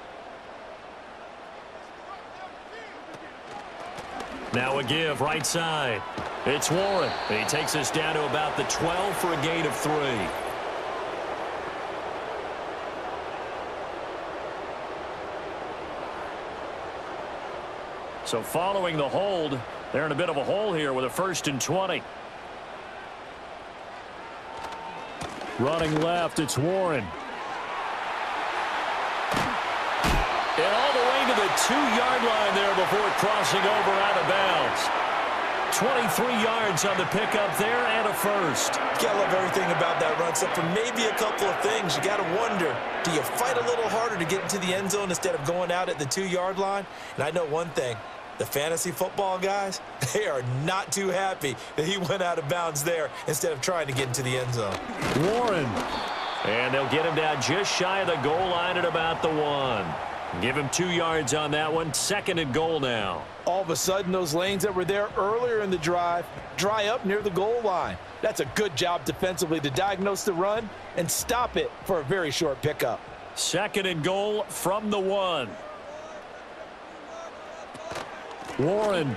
Now a give right side. It's Warren. And he takes us down to about the 12 for a gain of 3. So following the hold, they're in a bit of a hole here with a 1st and 20. Running left, it's Warren. And all the way to the 2-yard line there before crossing over out of bounds. 23 yards on the pickup there and a first. You gotta love everything about that run, except for maybe a couple of things. You gotta wonder, do you fight a little harder to get into the end zone instead of going out at the 2-yard line? And I know one thing. The fantasy football guys, they are not too happy that he went out of bounds there instead of trying to get into the end zone. Warren. And they'll get him down just shy of the goal line at about the 1. Give him 2 yards on that one. 2nd and goal now. All of a sudden, those lanes that were there earlier in the drive dry up near the goal line. That's a good job defensively to diagnose the run and stop it for a very short pickup. 2nd and goal from the 1. Warren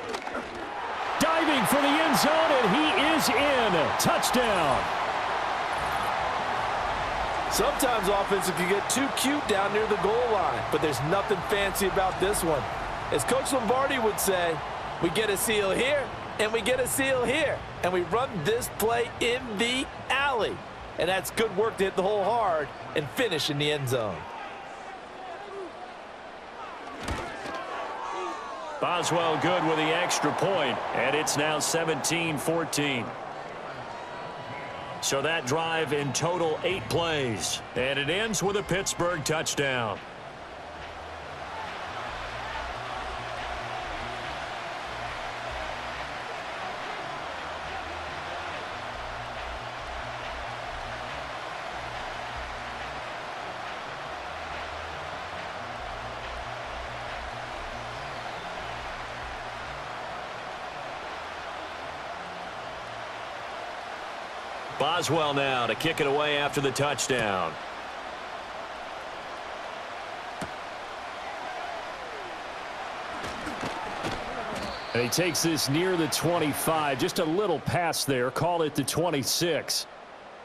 diving for the end zone, and he is in. Touchdown. Sometimes offenses can get too cute down near the goal line, but there's nothing fancy about this one. As Coach Lombardi would say, we get a seal here, and we get a seal here, and we run this play in the alley. And that's good work to hit the hole hard and finish in the end zone. Boswell good with the extra point, and it's now 17-14. So that drive in total 8 plays, and it ends with a Pittsburgh touchdown. Boswell now to kick it away after the touchdown. And he takes this near the 25. Just a little pass there. Call it the 26.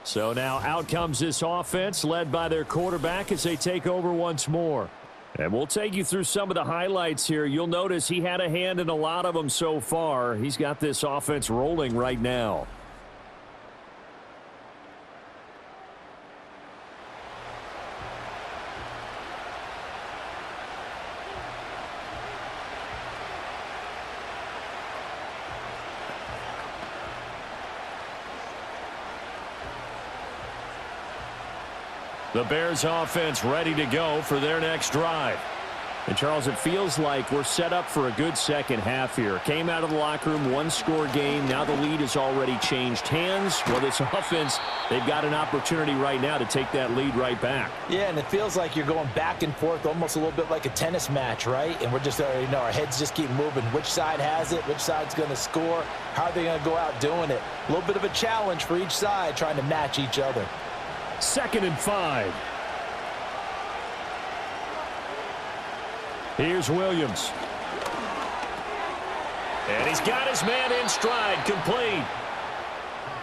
So now out comes this offense led by their quarterback as they take over once more. And we'll take you through some of the highlights here. You'll notice he had a hand in a lot of them so far. He's got this offense rolling right now. The Bears offense ready to go for their next drive. And, Charles, it feels like we're set up for a good second half here. Came out of the locker room, one-score game. Now the lead has already changed hands. Well, this offense, they've got an opportunity right now to take that lead right back. Yeah, and it feels like you're going back and forth, almost a little bit like a tennis match, right? And we're just, our heads just keep moving. Which side has it? Which side's going to score? How are they going to go out doing it? A little bit of a challenge for each side, trying to match each other. 2nd and 5. Here's Williams. And he's got his man in stride, complete.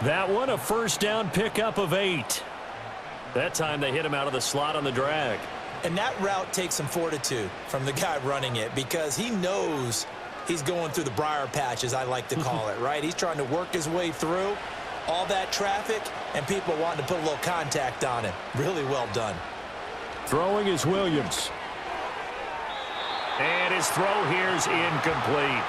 That one, a first down pickup of 8. That time they hit him out of the slot on the drag. And that route takes some fortitude from the guy running it because he knows he's going through the briar patch, as I like to call it, right? He's trying to work his way through all that traffic and people wanting to put a little contact on him. Really well done. Throwing is Williams. And his throw here's incomplete.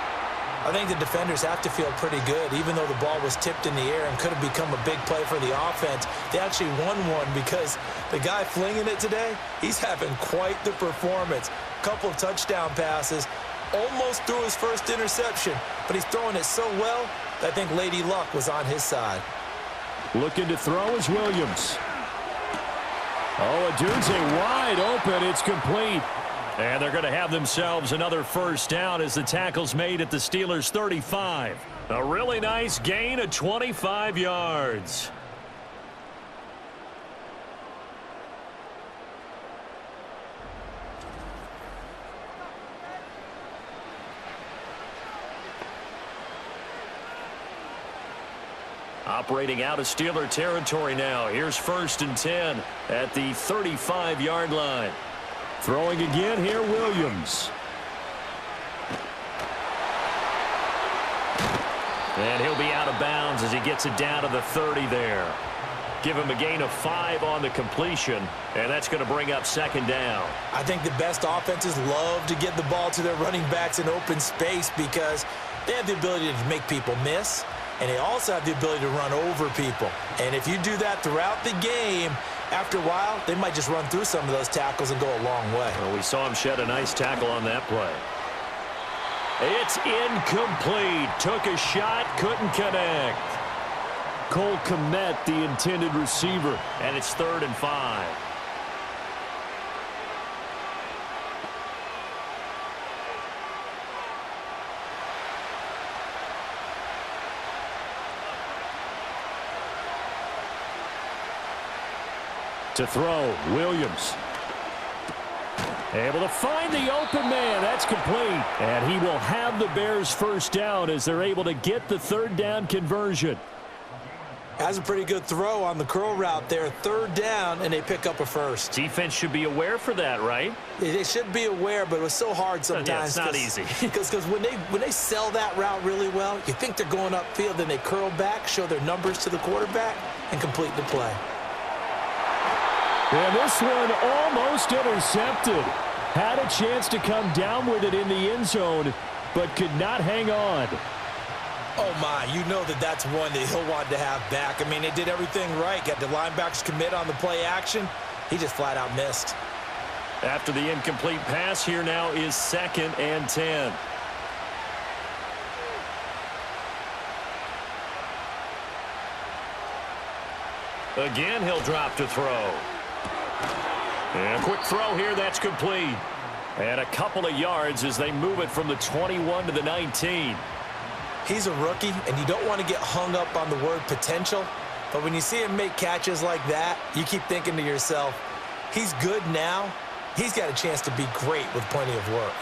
I think the defenders have to feel pretty good, even though the ball was tipped in the air and could have become a big play for the offense. They actually won one because the guy flinging it today, he's having quite the performance. Couple of touchdown passes, almost threw his first interception, but he's throwing it so well that I think Lady Luck was on his side. Looking to throw is Williams. Oh, Adunze wide open. It's complete. And they're going to have themselves another first down as the tackle's made at the Steelers' 35. A really nice gain of 25 yards. Operating out of Steeler territory now. Here's 1st and 10 at the 35-yard line. Throwing again here, Williams. And he'll be out of bounds as he gets it down to the 30 there. Give him a gain of 5 on the completion, and that's going to bring up 2nd down. I think the best offenses love to get the ball to their running backs in open space because they have the ability to make people miss, and they also have the ability to run over people. And if you do that throughout the game, after a while, they might just run through some of those tackles and go a long way. Well, we saw him shed a nice tackle on that play. It's incomplete. Took a shot, couldn't connect. Cole Kmet, the intended receiver. And it's 3rd and 5. To throw, Williams. Able to find the open man. That's complete. And he will have the Bears first down as they're able to get the 3rd down conversion. Has a pretty good throw on the curl route there. 3rd down, and they pick up a first. Defense should be aware for that, right? They should be aware, but it was so hard sometimes. Yeah, it's not easy. Because when they sell that route really well, you think they're going upfield, then they curl back, show their numbers to the quarterback, and complete the play. And this one almost intercepted. Had a chance to come down with it in the end zone, but could not hang on. Oh, my. You know that's one that he'll want to have back. I mean, they did everything right. Got the linebackers commit on the play action. He just flat out missed. After the incomplete pass, here now is 2nd and 10. Again, he'll drop to throw. And a quick throw here, that's complete. And a couple of yards as they move it from the 21 to the 19. He's a rookie, and you don't want to get hung up on the word potential. But when you see him make catches like that, you keep thinking to yourself, he's good now. He's got a chance to be great with plenty of work.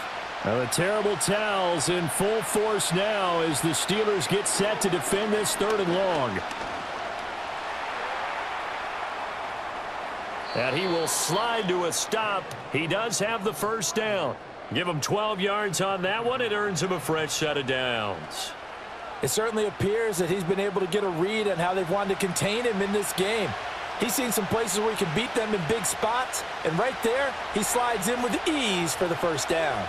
Now the terrible towels in full force now as the Steelers get set to defend this 3rd and long. And he will slide to a stop. He does have the first down. Give him 12 yards on that one. It earns him a fresh set of downs. It certainly appears that he's been able to get a read on how they've wanted to contain him in this game. He's seen some places where he can beat them in big spots, and right there, he slides in with ease for the first down.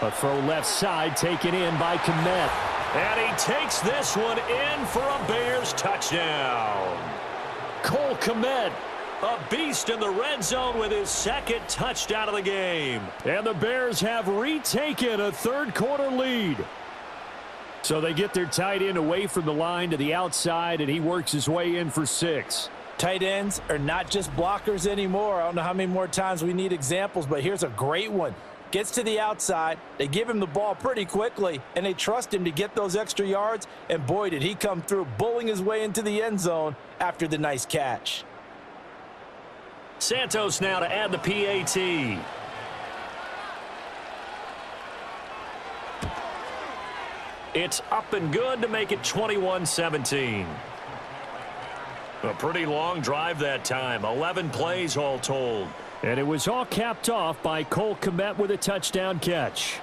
A throw left side taken in by Kmet. And he takes this one in for a Bears touchdown. Cole Kmet, a beast in the red zone with his second touchdown of the game. And the Bears have retaken a third-quarter lead. So they get their tight end away from the line to the outside, and he works his way in for 6. Tight ends are not just blockers anymore. I don't know how many more times we need examples, but here's a great one. Gets to the outside, they give him the ball pretty quickly, and they trust him to get those extra yards, and boy, did he come through, bullying his way into the end zone after the nice catch. Santos now to add the PAT. It's up and good to make it 21-17. A pretty long drive that time, 11 plays all told. And it was all capped off by Cole Kmet with a touchdown catch.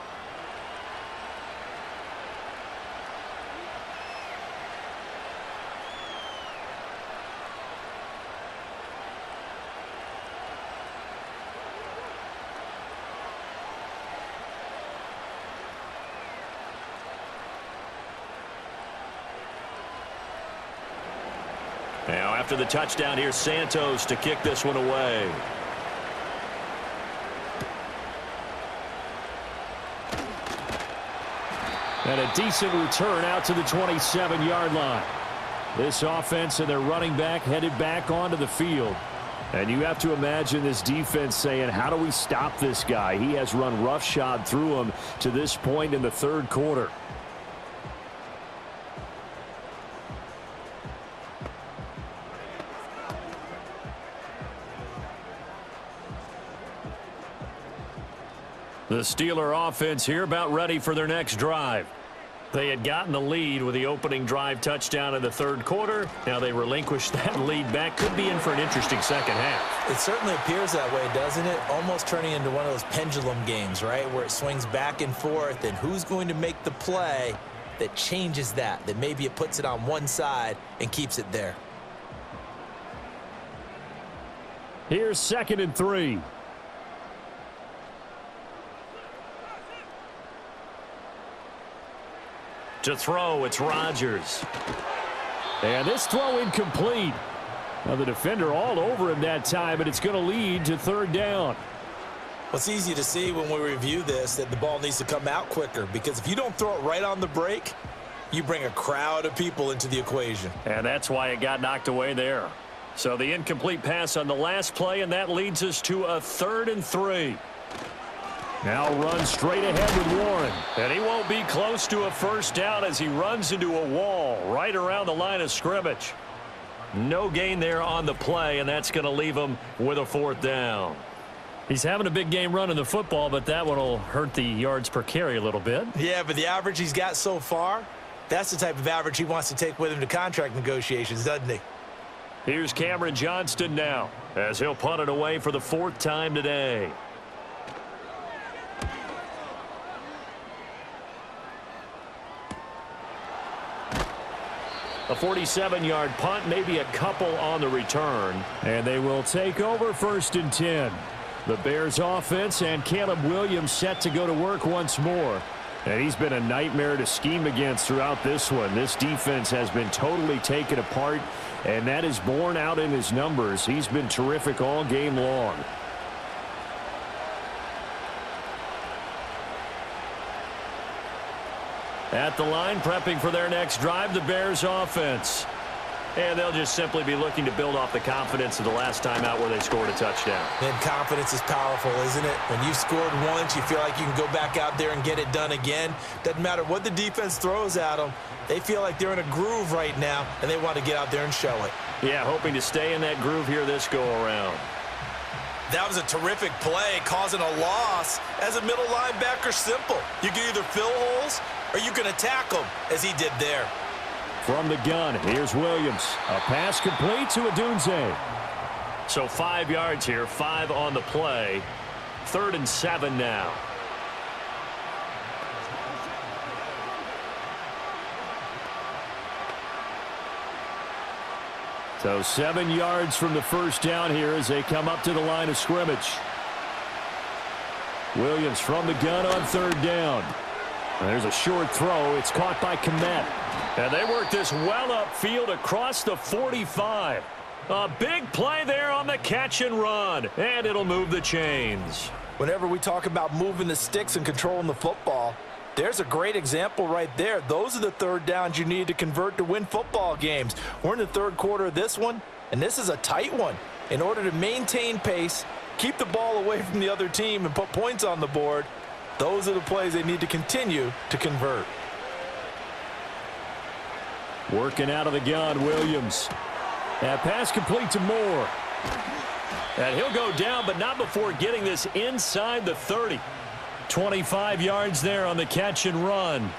Now after the touchdown, here's Santos to kick this one away. And a decent return out to the 27-yard line. This offense and their running back headed back onto the field. And you have to imagine this defense saying, how do we stop this guy? He has run roughshod through him to this point in the third quarter. The Steeler offense here about ready for their next drive. They had gotten the lead with the opening drive touchdown in the third quarter. Now they relinquished that lead back. Could be in for an interesting second half. It certainly appears that way, doesn't it? Almost turning into one of those pendulum games, right, where it swings back and forth, and who's going to make the play that changes that maybe it puts it on one side and keeps it there. Here's 2nd and 3. To throw, it's Rodgers. And this throw incomplete. Now the defender all over him that time, but it's going to lead to 3rd down. Well, it's easy to see when we review this that the ball needs to come out quicker, because if you don't throw it right on the break, you bring a crowd of people into the equation. And that's why it got knocked away there. So the incomplete pass on the last play, and that leads us to a 3rd and 3. Now runs straight ahead with Warren. And he won't be close to a first down as he runs into a wall right around the line of scrimmage. No gain there on the play, and that's going to leave him with a 4th down. He's having a big game running the football, but that one will hurt the yards per carry a little bit. Yeah, but the average he's got so far, that's the type of average he wants to take with him to contract negotiations, doesn't he? Here's Cameron Johnston now as he'll punt it away for the 4th time today. A 47-yard punt, maybe a couple on the return. And they will take over 1st and 10. The Bears offense and Caleb Williams set to go to work once more. And he's been a nightmare to scheme against throughout this one. This defense has been totally taken apart, and that is borne out in his numbers. He's been terrific all game long. At the line, prepping for their next drive, the Bears offense. And they'll just simply be looking to build off the confidence of the last time out where they scored a touchdown. And confidence is powerful, isn't it? When you've scored once, you feel like you can go back out there and get it done again. Doesn't matter what the defense throws at them. They feel like they're in a groove right now, and they want to get out there and show it. Yeah, hoping to stay in that groove here this go-around. That was a terrific play, causing a loss. As a middle linebacker, simple. You can either fill holes or you can attack them, as he did there. From the gun, here's Williams. A pass complete to Odunze. So 5 yards here, 5 on the play. 3rd and 7 now. So 7 yards from the first down here as they come up to the line of scrimmage. Williams from the gun on 3rd down. There's a short throw. It's caught by Komet. And they work this well upfield across the 45. A big play there on the catch and run. And it'll move the chains. Whenever we talk about moving the sticks and controlling the football, there's a great example right there. Those are the third downs you need to convert to win football games. We're in the third quarter of this one, and this is a tight one. In order to maintain pace, keep the ball away from the other team, and put points on the board, those are the plays they need to continue to convert. Working out of the gun, Williams. That pass complete to Moore. And he'll go down, but not before getting this inside the 30. 25 yards there on the catch and run.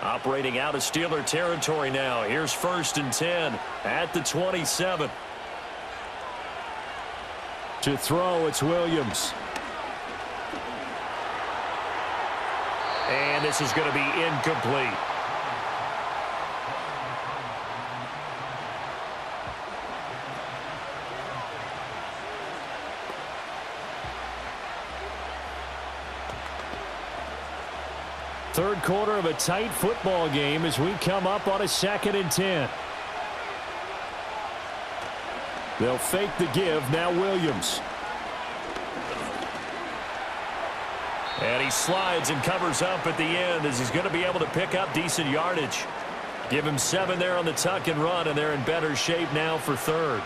Operating out of Steeler territory now. Here's 1st and 10 at the 27. To throw, it's Williams. And this is going to be incomplete. Third quarter of a tight football game as we come up on a 2nd and 10. They'll fake the give. Now Williams. And he slides and covers up at the end as he's going to be able to pick up decent yardage. Give him 7 there on the tuck and run, and they're in better shape now for 3rd.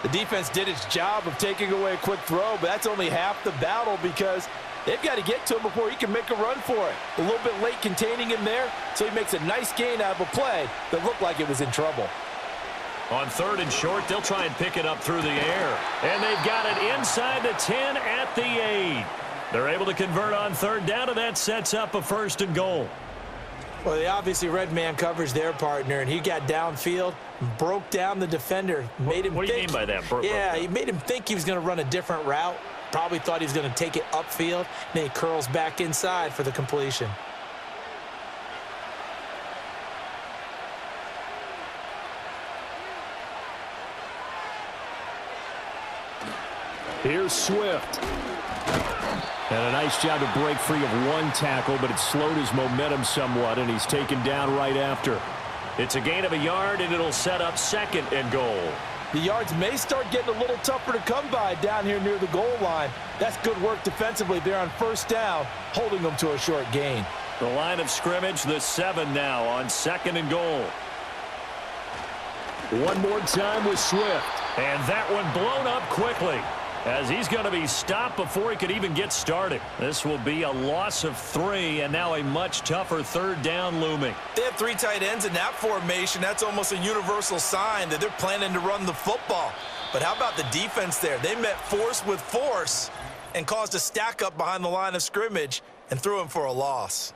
The defense did its job of taking away a quick throw, but that's only half the battle because they've got to get to him before he can make a run for it. A little bit late containing him there, so he makes a nice gain out of a play that looked like it was in trouble. On 3rd and short, they'll try and pick it up through the air. And they've got it inside the 10 at the 8. They're able to convert on 3rd down, and that sets up a 1st and goal. Well, they obviously red man coverage their partner, and he got downfield, broke down the defender, made him What do you mean by that? Yeah, he made him think he was going to run a different route. Probably thought he was going to take it upfield. Then he curls back inside for the completion. Here's Swift. And a nice job to break free of one tackle, but it slowed his momentum somewhat, and he's taken down right after. It's a gain of a yard, and it'll set up 2nd and goal. The yards may start getting a little tougher to come by down here near the goal line. That's good work defensively there on 1st down, holding them to a short gain. The line of scrimmage, the 7 now on 2nd and goal. One more time with Swift. And that one blown up quickly, as he's going to be stopped before he could even get started. This will be a loss of 3, and now a much tougher 3rd down looming. They have 3 tight ends in that formation. That's almost a universal sign that they're planning to run the football. But how about the defense there? They met force with force and caused a stack up behind the line of scrimmage and threw him for a loss.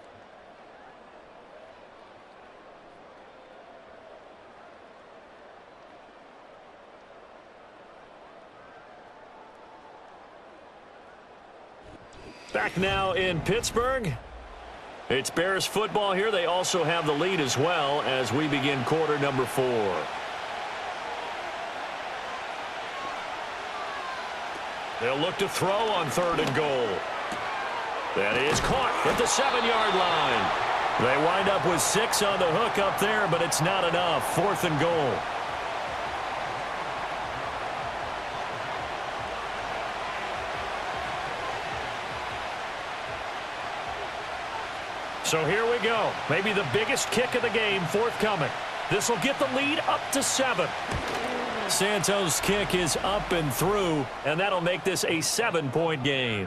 Back now in Pittsburgh. It's Bears football here. They also have the lead as well as we begin quarter number 4. They'll look to throw on 3rd and goal. That is caught at the 7-yard line. They wind up with 6 on the hook up there, but it's not enough. 4th and goal. So here we go. Maybe the biggest kick of the game forthcoming. This will get the lead up to 7. Santos' kick is up and through, and that'll make this a 7-point game.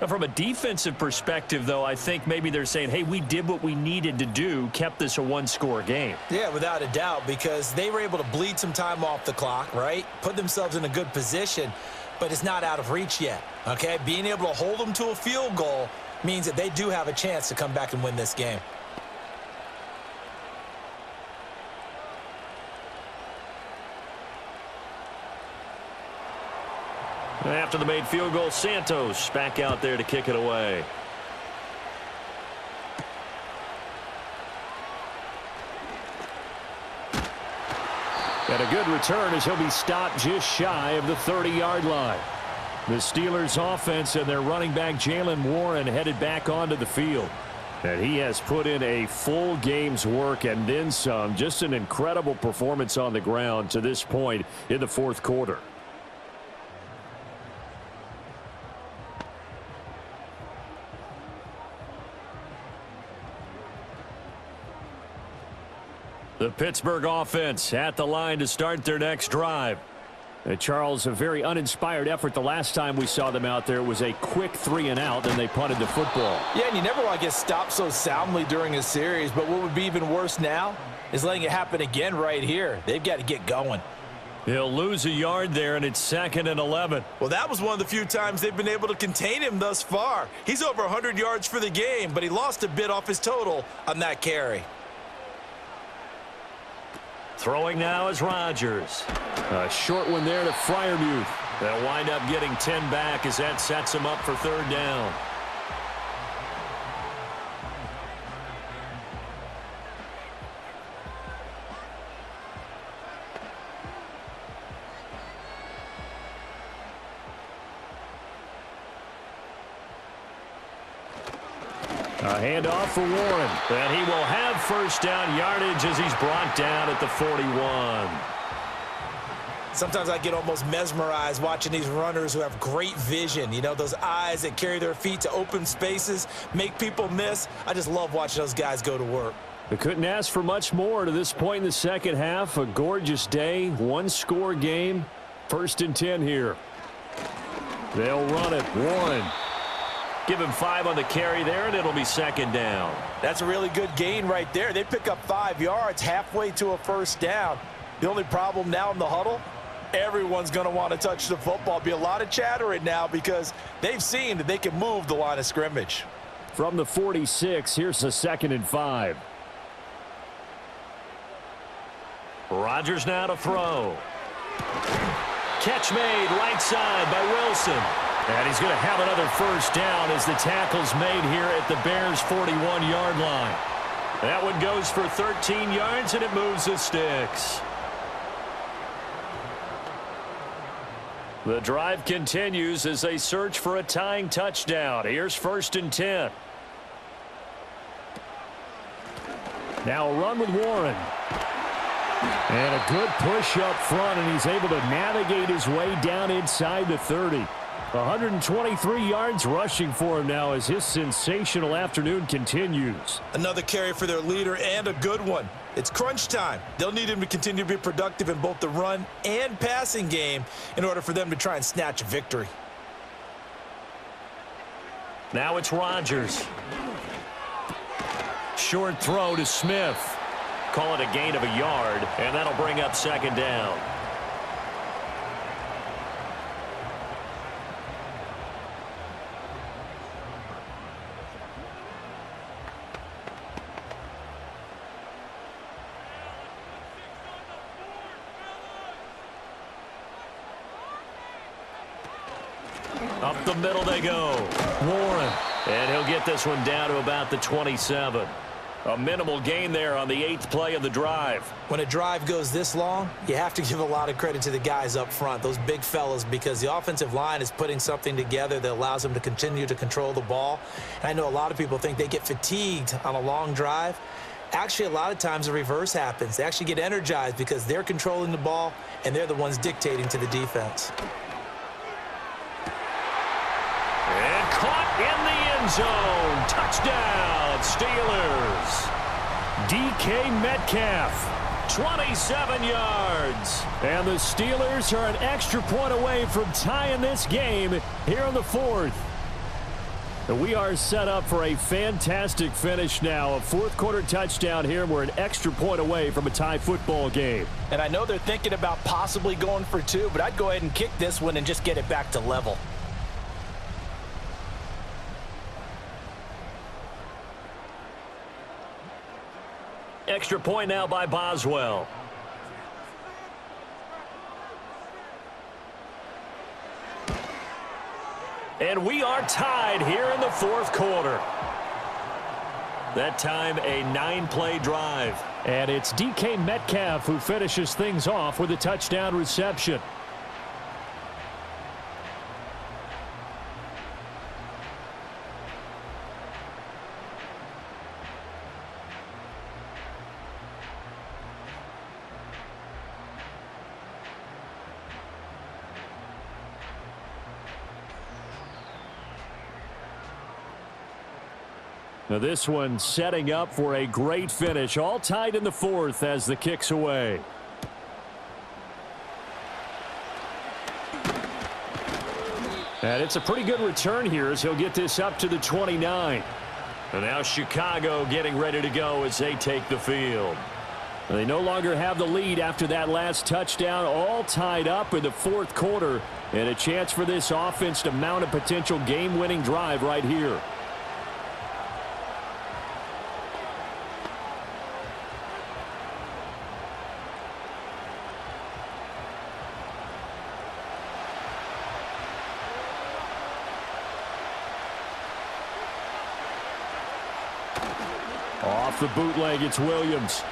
Now, from a defensive perspective, though, I think maybe they're saying, hey, we did what we needed to do, kept this a 1-score game. Yeah, without a doubt, because they were able to bleed some time off the clock, right? Put themselves in a good position, but it's not out of reach yet, okay? Being able to hold them to a field goal means that they do have a chance to come back and win this game. After the made field goal, Santos back out there to kick it away. And And a good return as he'll be stopped just shy of the 30-yard line. The Steelers offense and their running back Jalen Warren headed back onto the field. And he has put in a full game's work and then some. Just an incredible performance on the ground to this point in the fourth quarter. The Pittsburgh offense at the line to start their next drive. Charles, a very uninspired effort the last time we saw them out there. It was a quick 3-and-out, and they punted the football. Yeah, and you never want to get stopped so soundly during a series, but what would be even worse now is letting it happen again right here. They've got to get going. He'll lose a yard there, and it's 2nd and 11. Well, that was one of the few times they've been able to contain him thus far. He's over 100 yards for the game, but he lost a bit off his total on that carry. Throwing now is Rodgers. A short one there to Freiermuth. They'll wind up getting 10 back as that sets him up for 3rd down. A handoff for Warren. And he will have 1st down yardage as he's brought down at the 41. Sometimes I get almost mesmerized watching these runners who have great vision. You know, those eyes that carry their feet to open spaces, make people miss. I just love watching those guys go to work. They couldn't ask for much more to this point in the second half. A gorgeous day, one-score game. 1st and 10 here. They'll run it. Warren. Give him 5 on the carry there, and it'll be 2nd down. That's a really good gain right there. They pick up 5 yards halfway to a 1st down. The only problem now in the huddle, everyone's going to want to touch the football. Be a lot of chattering now because they've seen that they can move the line of scrimmage. From the 46, here's the 2nd and 5. Rodgers now to throw. Catch made right side by Wilson. And he's going to have another 1st down as the tackle's made here at the Bears' 41-yard line. That one goes for 13 yards, and it moves the sticks. The drive continues as they search for a tying touchdown. Here's 1st and 10. Now a run with Warren. And a good push up front, and he's able to navigate his way down inside the 30. 123 yards rushing for him now as his sensational afternoon continues. Another carry for their leader and a good one. It's crunch time. They'll need him to continue to be productive in both the run and passing game in order for them to try and snatch a victory. Now it's Rodgers. Short throw to Smith. Call it a gain of a yard, and that'll bring up 2nd down. Up the middle they go. Warren. And he'll get this one down to about the 27. A minimal gain there on the 8th play of the drive. When a drive goes this long, you have to give a lot of credit to the guys up front, those big fellas, because the offensive line is putting something together that allows them to continue to control the ball. And I know a lot of people think they get fatigued on a long drive. Actually, a lot of times the reverse happens. They actually get energized because they're controlling the ball, and they're the ones dictating to the defense. And caught in the end zone. Touchdown, Steelers. DK Metcalf. 27 yards. And the Steelers are an extra point away from tying this game here in the 4th. We are set up for a fantastic finish now. A 4th quarter touchdown here. We're an extra point away from a tie football game. And I know they're thinking about possibly going for 2, but I'd go ahead and kick this one and just get it back to level. Extra point now by Boswell. And we are tied here in the 4th quarter. That time a 9-play drive. And it's DK Metcalf who finishes things off with a touchdown reception. Now this one setting up for a great finish. All tied in the fourth as the kick's away. And it's a pretty good return here as he'll get this up to the 29. And now Chicago getting ready to go as they take the field. They no longer have the lead after that last touchdown. All tied up in the fourth quarter. And a chance for this offense to mount a potential game-winning drive right here. Off the bootleg, it's Williams.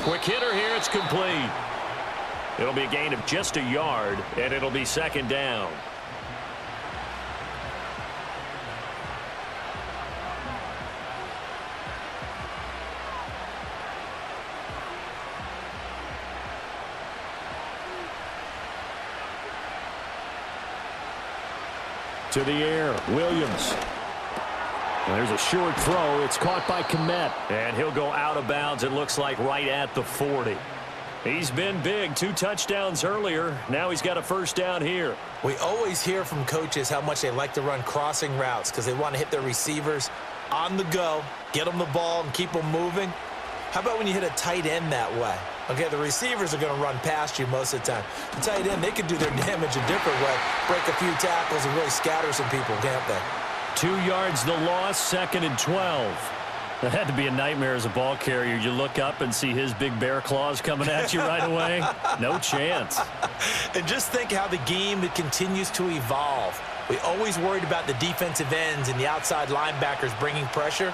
Quick hitter here, it's complete. It'll be a gain of just a yard, and it'll be second down. To the air, Williams. There's a short throw. It's caught by Kmet. And he'll go out of bounds, it looks like, right at the 40. He's been big. 2 touchdowns earlier. Now he's got a first down here. We always hear from coaches how much they like to run crossing routes because they want to hit their receivers on the go, get them the ball, and keep them moving. How about when you hit a tight end that way? Okay, the receivers are going to run past you most of the time. The tight end, they can do their damage a different way, break a few tackles and really scatter some people, can't they? 2 yards the loss, 2nd and 12. That had to be a nightmare as a ball carrier. You look up and see his big bear claws coming at you right away. No chance. And just think how the game continues to evolve. We always worried about the defensive ends and the outside linebackers bringing pressure.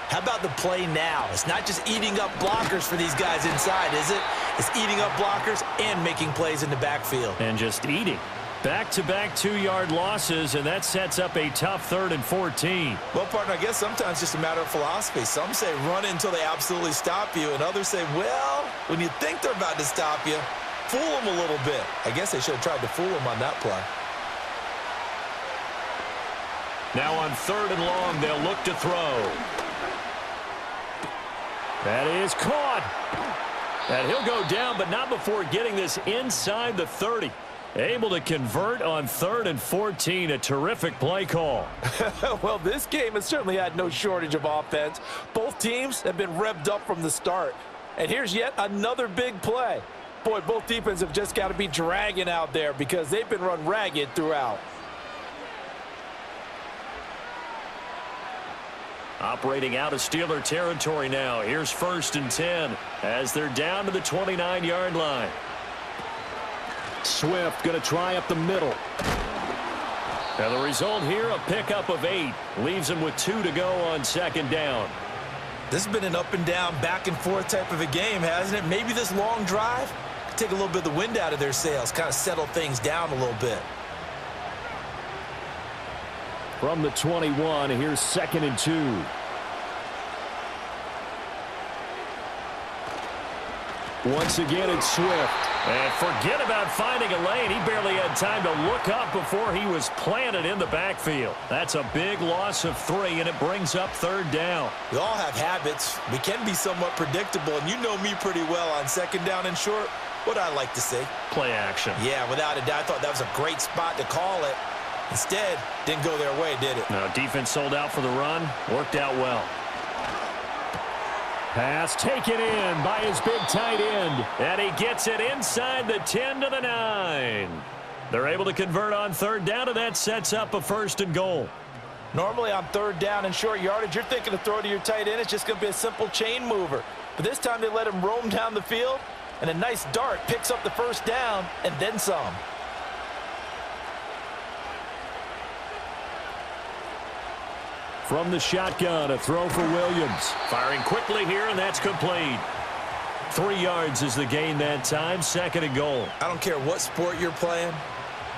How about the play now? It's not just eating up blockers for these guys inside, is it? It's eating up blockers and making plays in the backfield. And just eating. Back-to-back 2-yard losses, and that sets up a tough 3rd and 14. Well, partner, I guess sometimes it's just a matter of philosophy. Some say run until they absolutely stop you, and others say, well, when you think they're about to stop you, fool them a little bit. I guess they should have tried to fool them on that play. Now on 3rd and long, they'll look to throw. That is caught. And he'll go down, but not before getting this inside the 30. Able to convert on 3rd and 14. A terrific play call. Well, this game has certainly had no shortage of offense. Both teams have been revved up from the start. And here's yet another big play. Boy, both defenses have just got to be dragging out there because they've been run ragged throughout. Operating out of Steeler territory now. Here's 1st and 10 as they're down to the 29-yard line. Swift going to try up the middle. And the result here, a pickup of 8. Leaves him with 2 to go on 2nd down. This has been an up-and-down, back-and-forth type of a game, hasn't it? Maybe this long drive could take a little bit of the wind out of their sails, kind of settle things down a little bit. From the 21, here's 2nd and 2. Once again, it's Swift. And forget about finding a lane. He barely had time to look up before he was planted in the backfield. That's a big loss of 3, and it brings up 3rd down. We all have habits. We can be somewhat predictable, and you know me pretty well on 2nd down and short. What I like to see. Play action. Yeah, without a doubt. I thought that was a great spot to call it. Instead, didn't go their way, did it? No, defense sold out for the run. Worked out well. Pass taken in by his big tight end. And he gets it inside the 10 to the 9. They're able to convert on 3rd down, and that sets up a 1st and goal. Normally on 3rd down and short yardage, you're thinking to throw to your tight end. It's just going to be a simple chain mover. But this time they let him roam down the field, and a nice dart picks up the 1st down and then some. From the shotgun, a throw for Williams. Firing quickly here, and that's complete. 3 yards is the gain that time, 2nd and goal. I don't care what sport you're playing.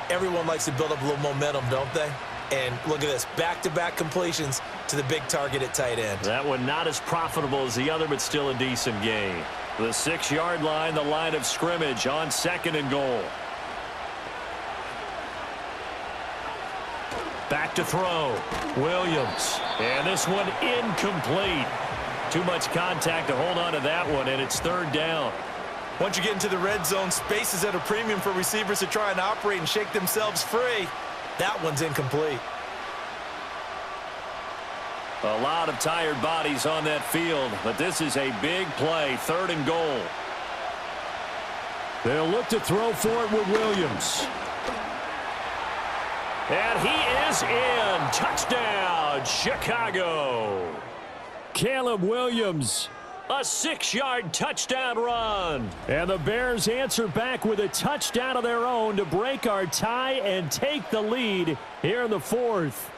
Everyone likes to build up a little momentum, don't they? And look at this, back-to-back completions to the big target at tight end. That one not as profitable as the other, but still a decent gain. The 6-yard line, the line of scrimmage on 2nd and goal. Back to throw. Williams. And this one incomplete. Too much contact to hold on to that one, and it's 3rd down. Once you get into the red zone, space is at a premium for receivers to try and operate and shake themselves free. That one's incomplete. A lot of tired bodies on that field, but this is a big play, 3rd and goal. They'll look to throw for it with Williams. And he is in. Touchdown, Chicago. Caleb Williams. A 6-yard touchdown run. And the Bears answer back with a touchdown of their own to break our tie and take the lead here in the 4th.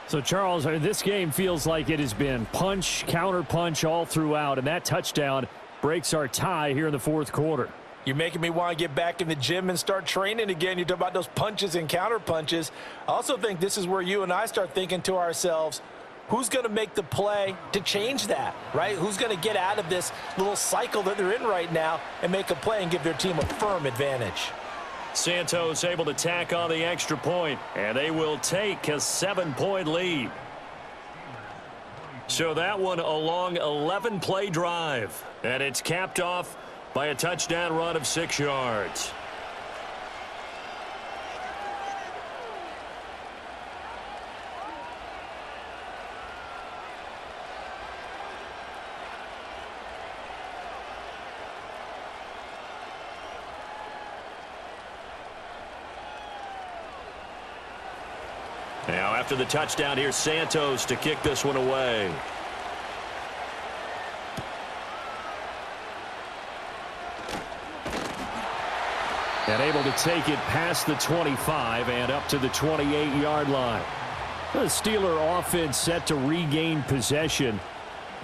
So, Charles, this game feels like it has been punch, counter punch all throughout, and that touchdown breaks our tie here in the 4th quarter. You're making me want to get back in the gym and start training again. You talk about those punches and counter punches. I also think this is where you and I start thinking to ourselves, who's going to make the play to change that, right? Who's going to get out of this little cycle that they're in right now and make a play and give their team a firm advantage? Santos able to tack on the extra point, and they will take a 7-point lead. So that one a long 11-play drive, and it's capped off by a touchdown run of 6 yards. Now, after the touchdown, here's Santos to kick this one away. And able to take it past the 25 and up to the 28-yard line. The Steeler offense set to regain possession.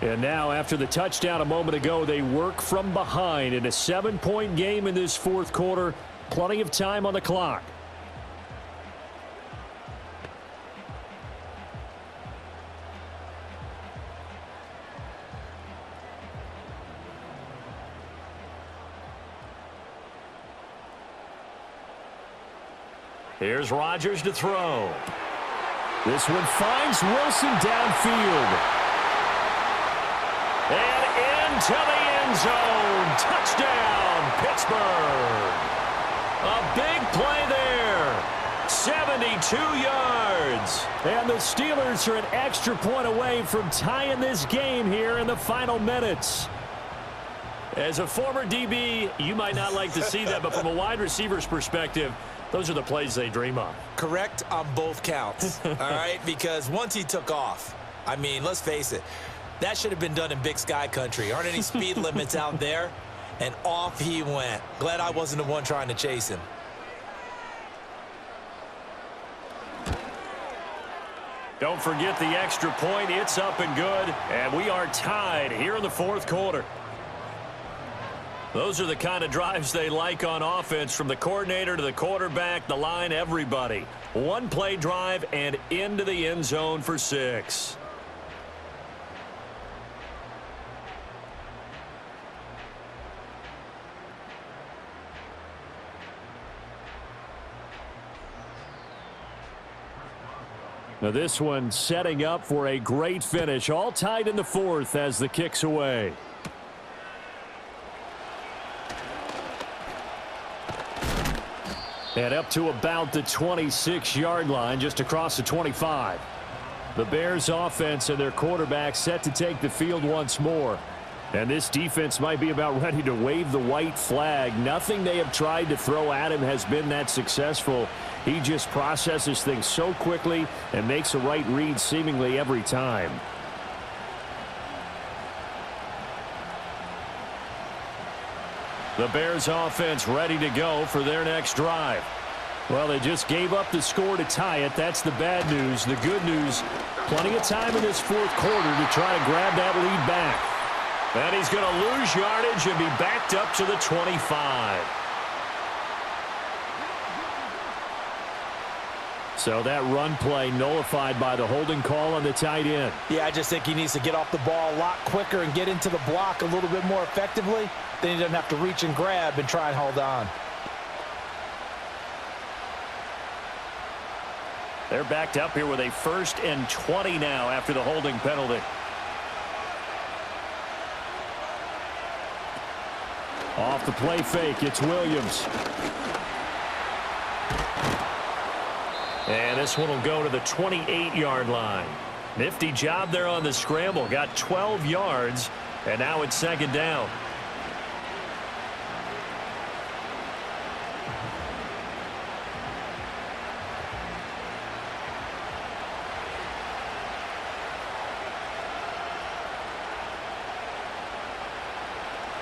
And now, after the touchdown a moment ago, they work from behind in a 7-point game in this 4th quarter. Plenty of time on the clock. Here's Rodgers to throw. This one finds Wilson downfield. And into the end zone. Touchdown, Pittsburgh. A big play there. 72 yards. And the Steelers are an extra point away from tying this game here in the final minutes. As a former DB, you might not like to see that, but from a wide receiver's perspective, those are the plays they dream of. Correct on both counts, all right? Because once he took off, I mean, let's face it, that should have been done in Big Sky country. Aren't any speed limits out there? And off he went. Glad I wasn't the one trying to chase him. Don't forget the extra point. It's up and good. And we are tied here in the 4th quarter. Those are the kind of drives they like on offense, from the coordinator to the quarterback, the line, everybody. 1-play drive and into the end zone for 6. Now this one setting up for a great finish. All tied in the 4th as the kick's away. And up to about the 26-yard line, just across the 25. The Bears offense and their quarterback set to take the field once more. And this defense might be about ready to wave the white flag. Nothing they have tried to throw at him has been that successful. He just processes things so quickly and makes a right read seemingly every time. The Bears offense ready to go for their next drive. Well, they just gave up the score to tie it. That's the bad news. The good news, plenty of time in this fourth quarter to try to grab that lead back. And he's going to lose yardage and be backed up to the 25. So that run play nullified by the holding call on the tight end. Yeah, I just think he needs to get off the ball a lot quicker and get into the block a little bit more effectively. Then he doesn't have to reach and grab and try and hold on. They're backed up here with a 1st and 20 now after the holding penalty. Off the play fake, it's Williams. And this one will go to the 28-yard line. Nifty job there on the scramble. Got 12 yards, and now it's 2nd down.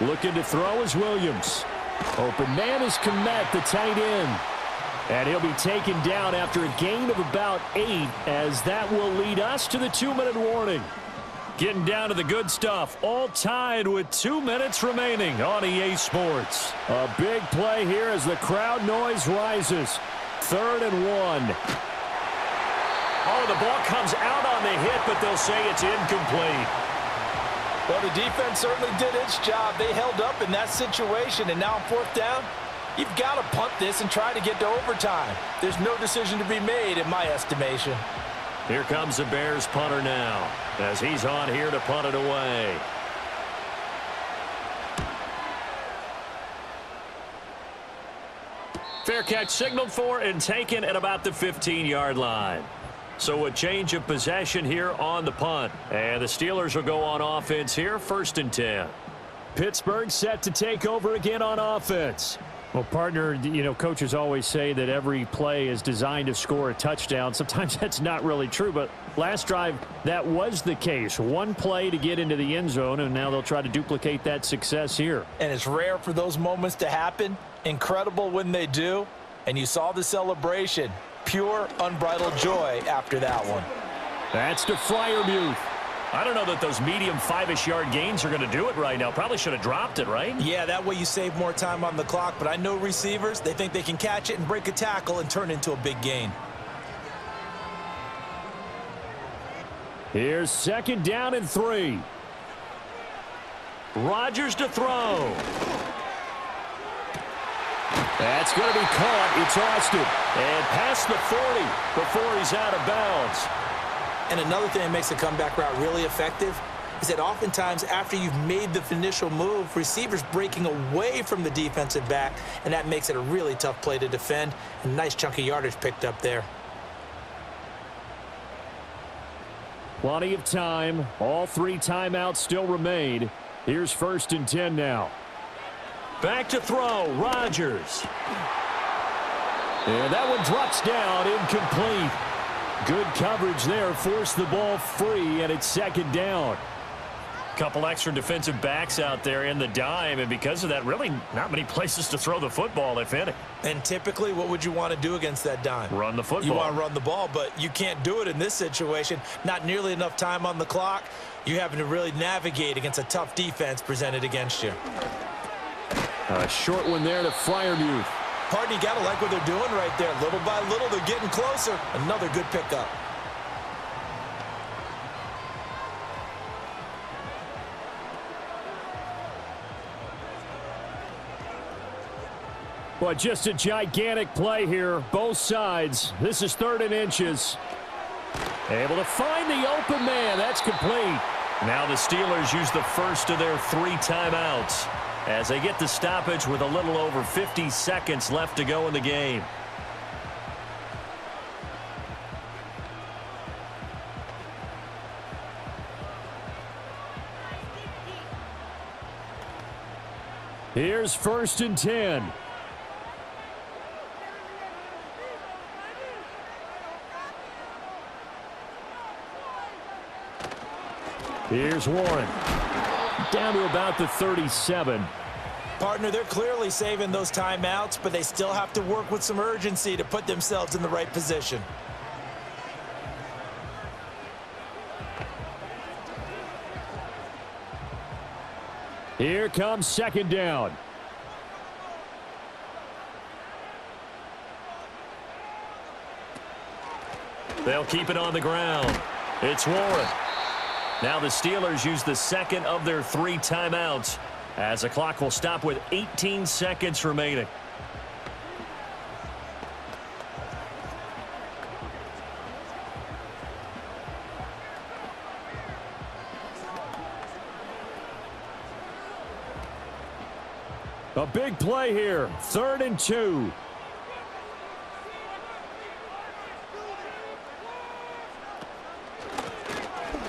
Looking to throw is Williams. Open man is Komet, the tight end. And he'll be taken down after a gain of about 8, as that will lead us to the 2-minute warning. Getting down to the good stuff, all tied with 2 minutes remaining on EA Sports. A big play here as the crowd noise rises. 3rd and 1. Oh, the ball comes out on the hit, but they'll say it's incomplete. Well, the defense certainly did its job. They held up in that situation, and now on 4th down, you've got to punt this and try to get to overtime. There's no decision to be made in my estimation. Here comes the Bears punter now, as he's on here to punt it away. Fair catch signaled for and taken at about the 15-yard line. So a change of possession here on the punt. And the Steelers will go on offense here, 1st and 10. Pittsburgh set to take over again on offense. Well, partner, you know, coaches always say that every play is designed to score a touchdown. Sometimes that's not really true, but last drive, that was the case. One play to get into the end zone, and now they'll try to duplicate that success here. And it's rare for those moments to happen. Incredible when they do. And you saw the celebration. Pure, unbridled joy after that one. That's to Freiermuth. I don't know that those medium 5-ish yard gains are going to do it right now. Probably should have dropped it, right? Yeah, that way you save more time on the clock. But I know receivers, they think they can catch it and break a tackle and turn into a big gain. Here's 2nd down and 3. Rodgers to throw. That's going to be caught. It's Austin. And past the 40 before he's out of bounds. And another thing that makes the comeback route really effective is that oftentimes after you've made the initial move, receivers breaking away from the defensive back, and that makes it a really tough play to defend. A nice chunk of yardage picked up there. Plenty of time. All 3 timeouts still remain. Here's 1st and 10 now. Back to throw, Rodgers. And that one drops down, incomplete. Good coverage there, forced the ball free, and it's 2nd down. Couple extra defensive backs out there in the dime, and because of that, really not many places to throw the football, if any. And typically, what would you want to do against that dime? Run the football. You want to run the ball, but you can't do it in this situation. Not nearly enough time on the clock. You're having to really navigate against a tough defense presented against you. A short one there to Freiermuth. Harden, you got to like what they're doing right there. Little by little, they're getting closer. Another good pickup. Boy, just a gigantic play here, both sides. This is 3rd and inches. Able to find the open man. That's complete. Now the Steelers use the first of their 3 timeouts as they get the stoppage with a little over 50 seconds left to go in the game. Here's 1st and 10. Here's Warren. Down to about the 37. Partner, they're clearly saving those timeouts, but they still have to work with some urgency to put themselves in the right position. Here comes second down. They'll keep it on the ground. It's Warren. Now the Steelers use the second of their 3 timeouts as the clock will stop with 18 seconds remaining. A big play here. 3rd and 2.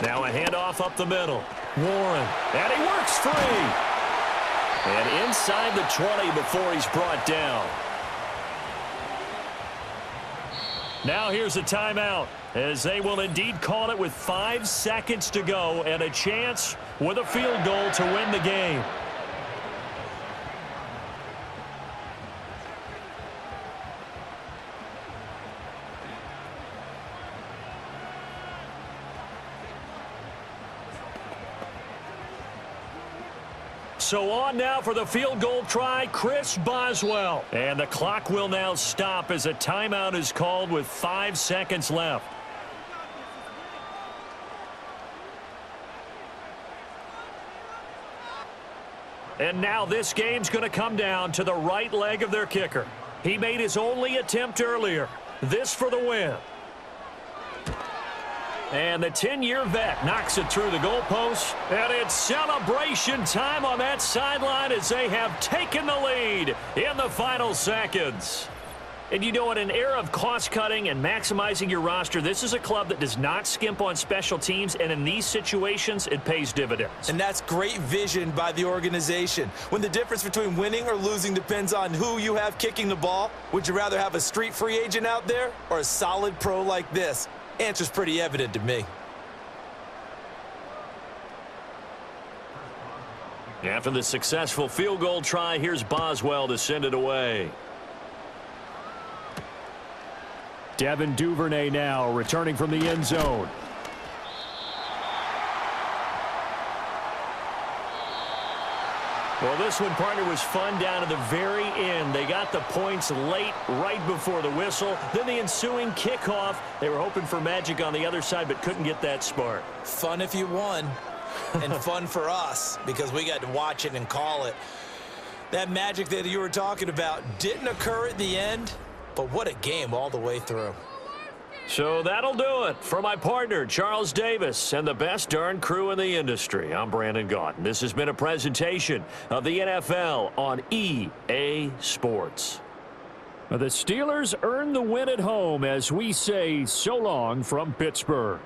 Now a handoff up the middle. Warren. And he works free. And inside the 20 before he's brought down. Now here's a timeout, as they will indeed call it with 5 seconds to go and a chance with a field goal to win the game. So on now for the field goal try, Chris Boswell. And the clock will now stop as a timeout is called with 5 seconds left. And now this game's going to come down to the right leg of their kicker. He made his only attempt earlier. This for the win. And the 10-year vet knocks it through the goalpost. And it's celebration time on that sideline as they have taken the lead in the final seconds. And you know, in an era of cost-cutting and maximizing your roster, this is a club that does not skimp on special teams, and in these situations, it pays dividends. And that's great vision by the organization. When the difference between winning or losing depends on who you have kicking the ball, would you rather have a street free agent out there or a solid pro like this? Answer's pretty evident to me. After the successful field goal try, here's Boswell to send it away. Devin Duvernay now returning from the end zone. Well, this one, partner, was fun down to the very end. They got the points late, right before the whistle. Then the ensuing kickoff. They were hoping for magic on the other side, but couldn't get that spark. Fun if you won, and fun for us because we got to watch it and call it. That magic that you were talking about didn't occur at the end, but what a game all the way through. So that'll do it for my partner, Charles Davis, and the best darn crew in the industry. I'm Brandon Gaudin. This has been a presentation of the NFL on EA Sports. The Steelers earn the win at home as we say so long from Pittsburgh.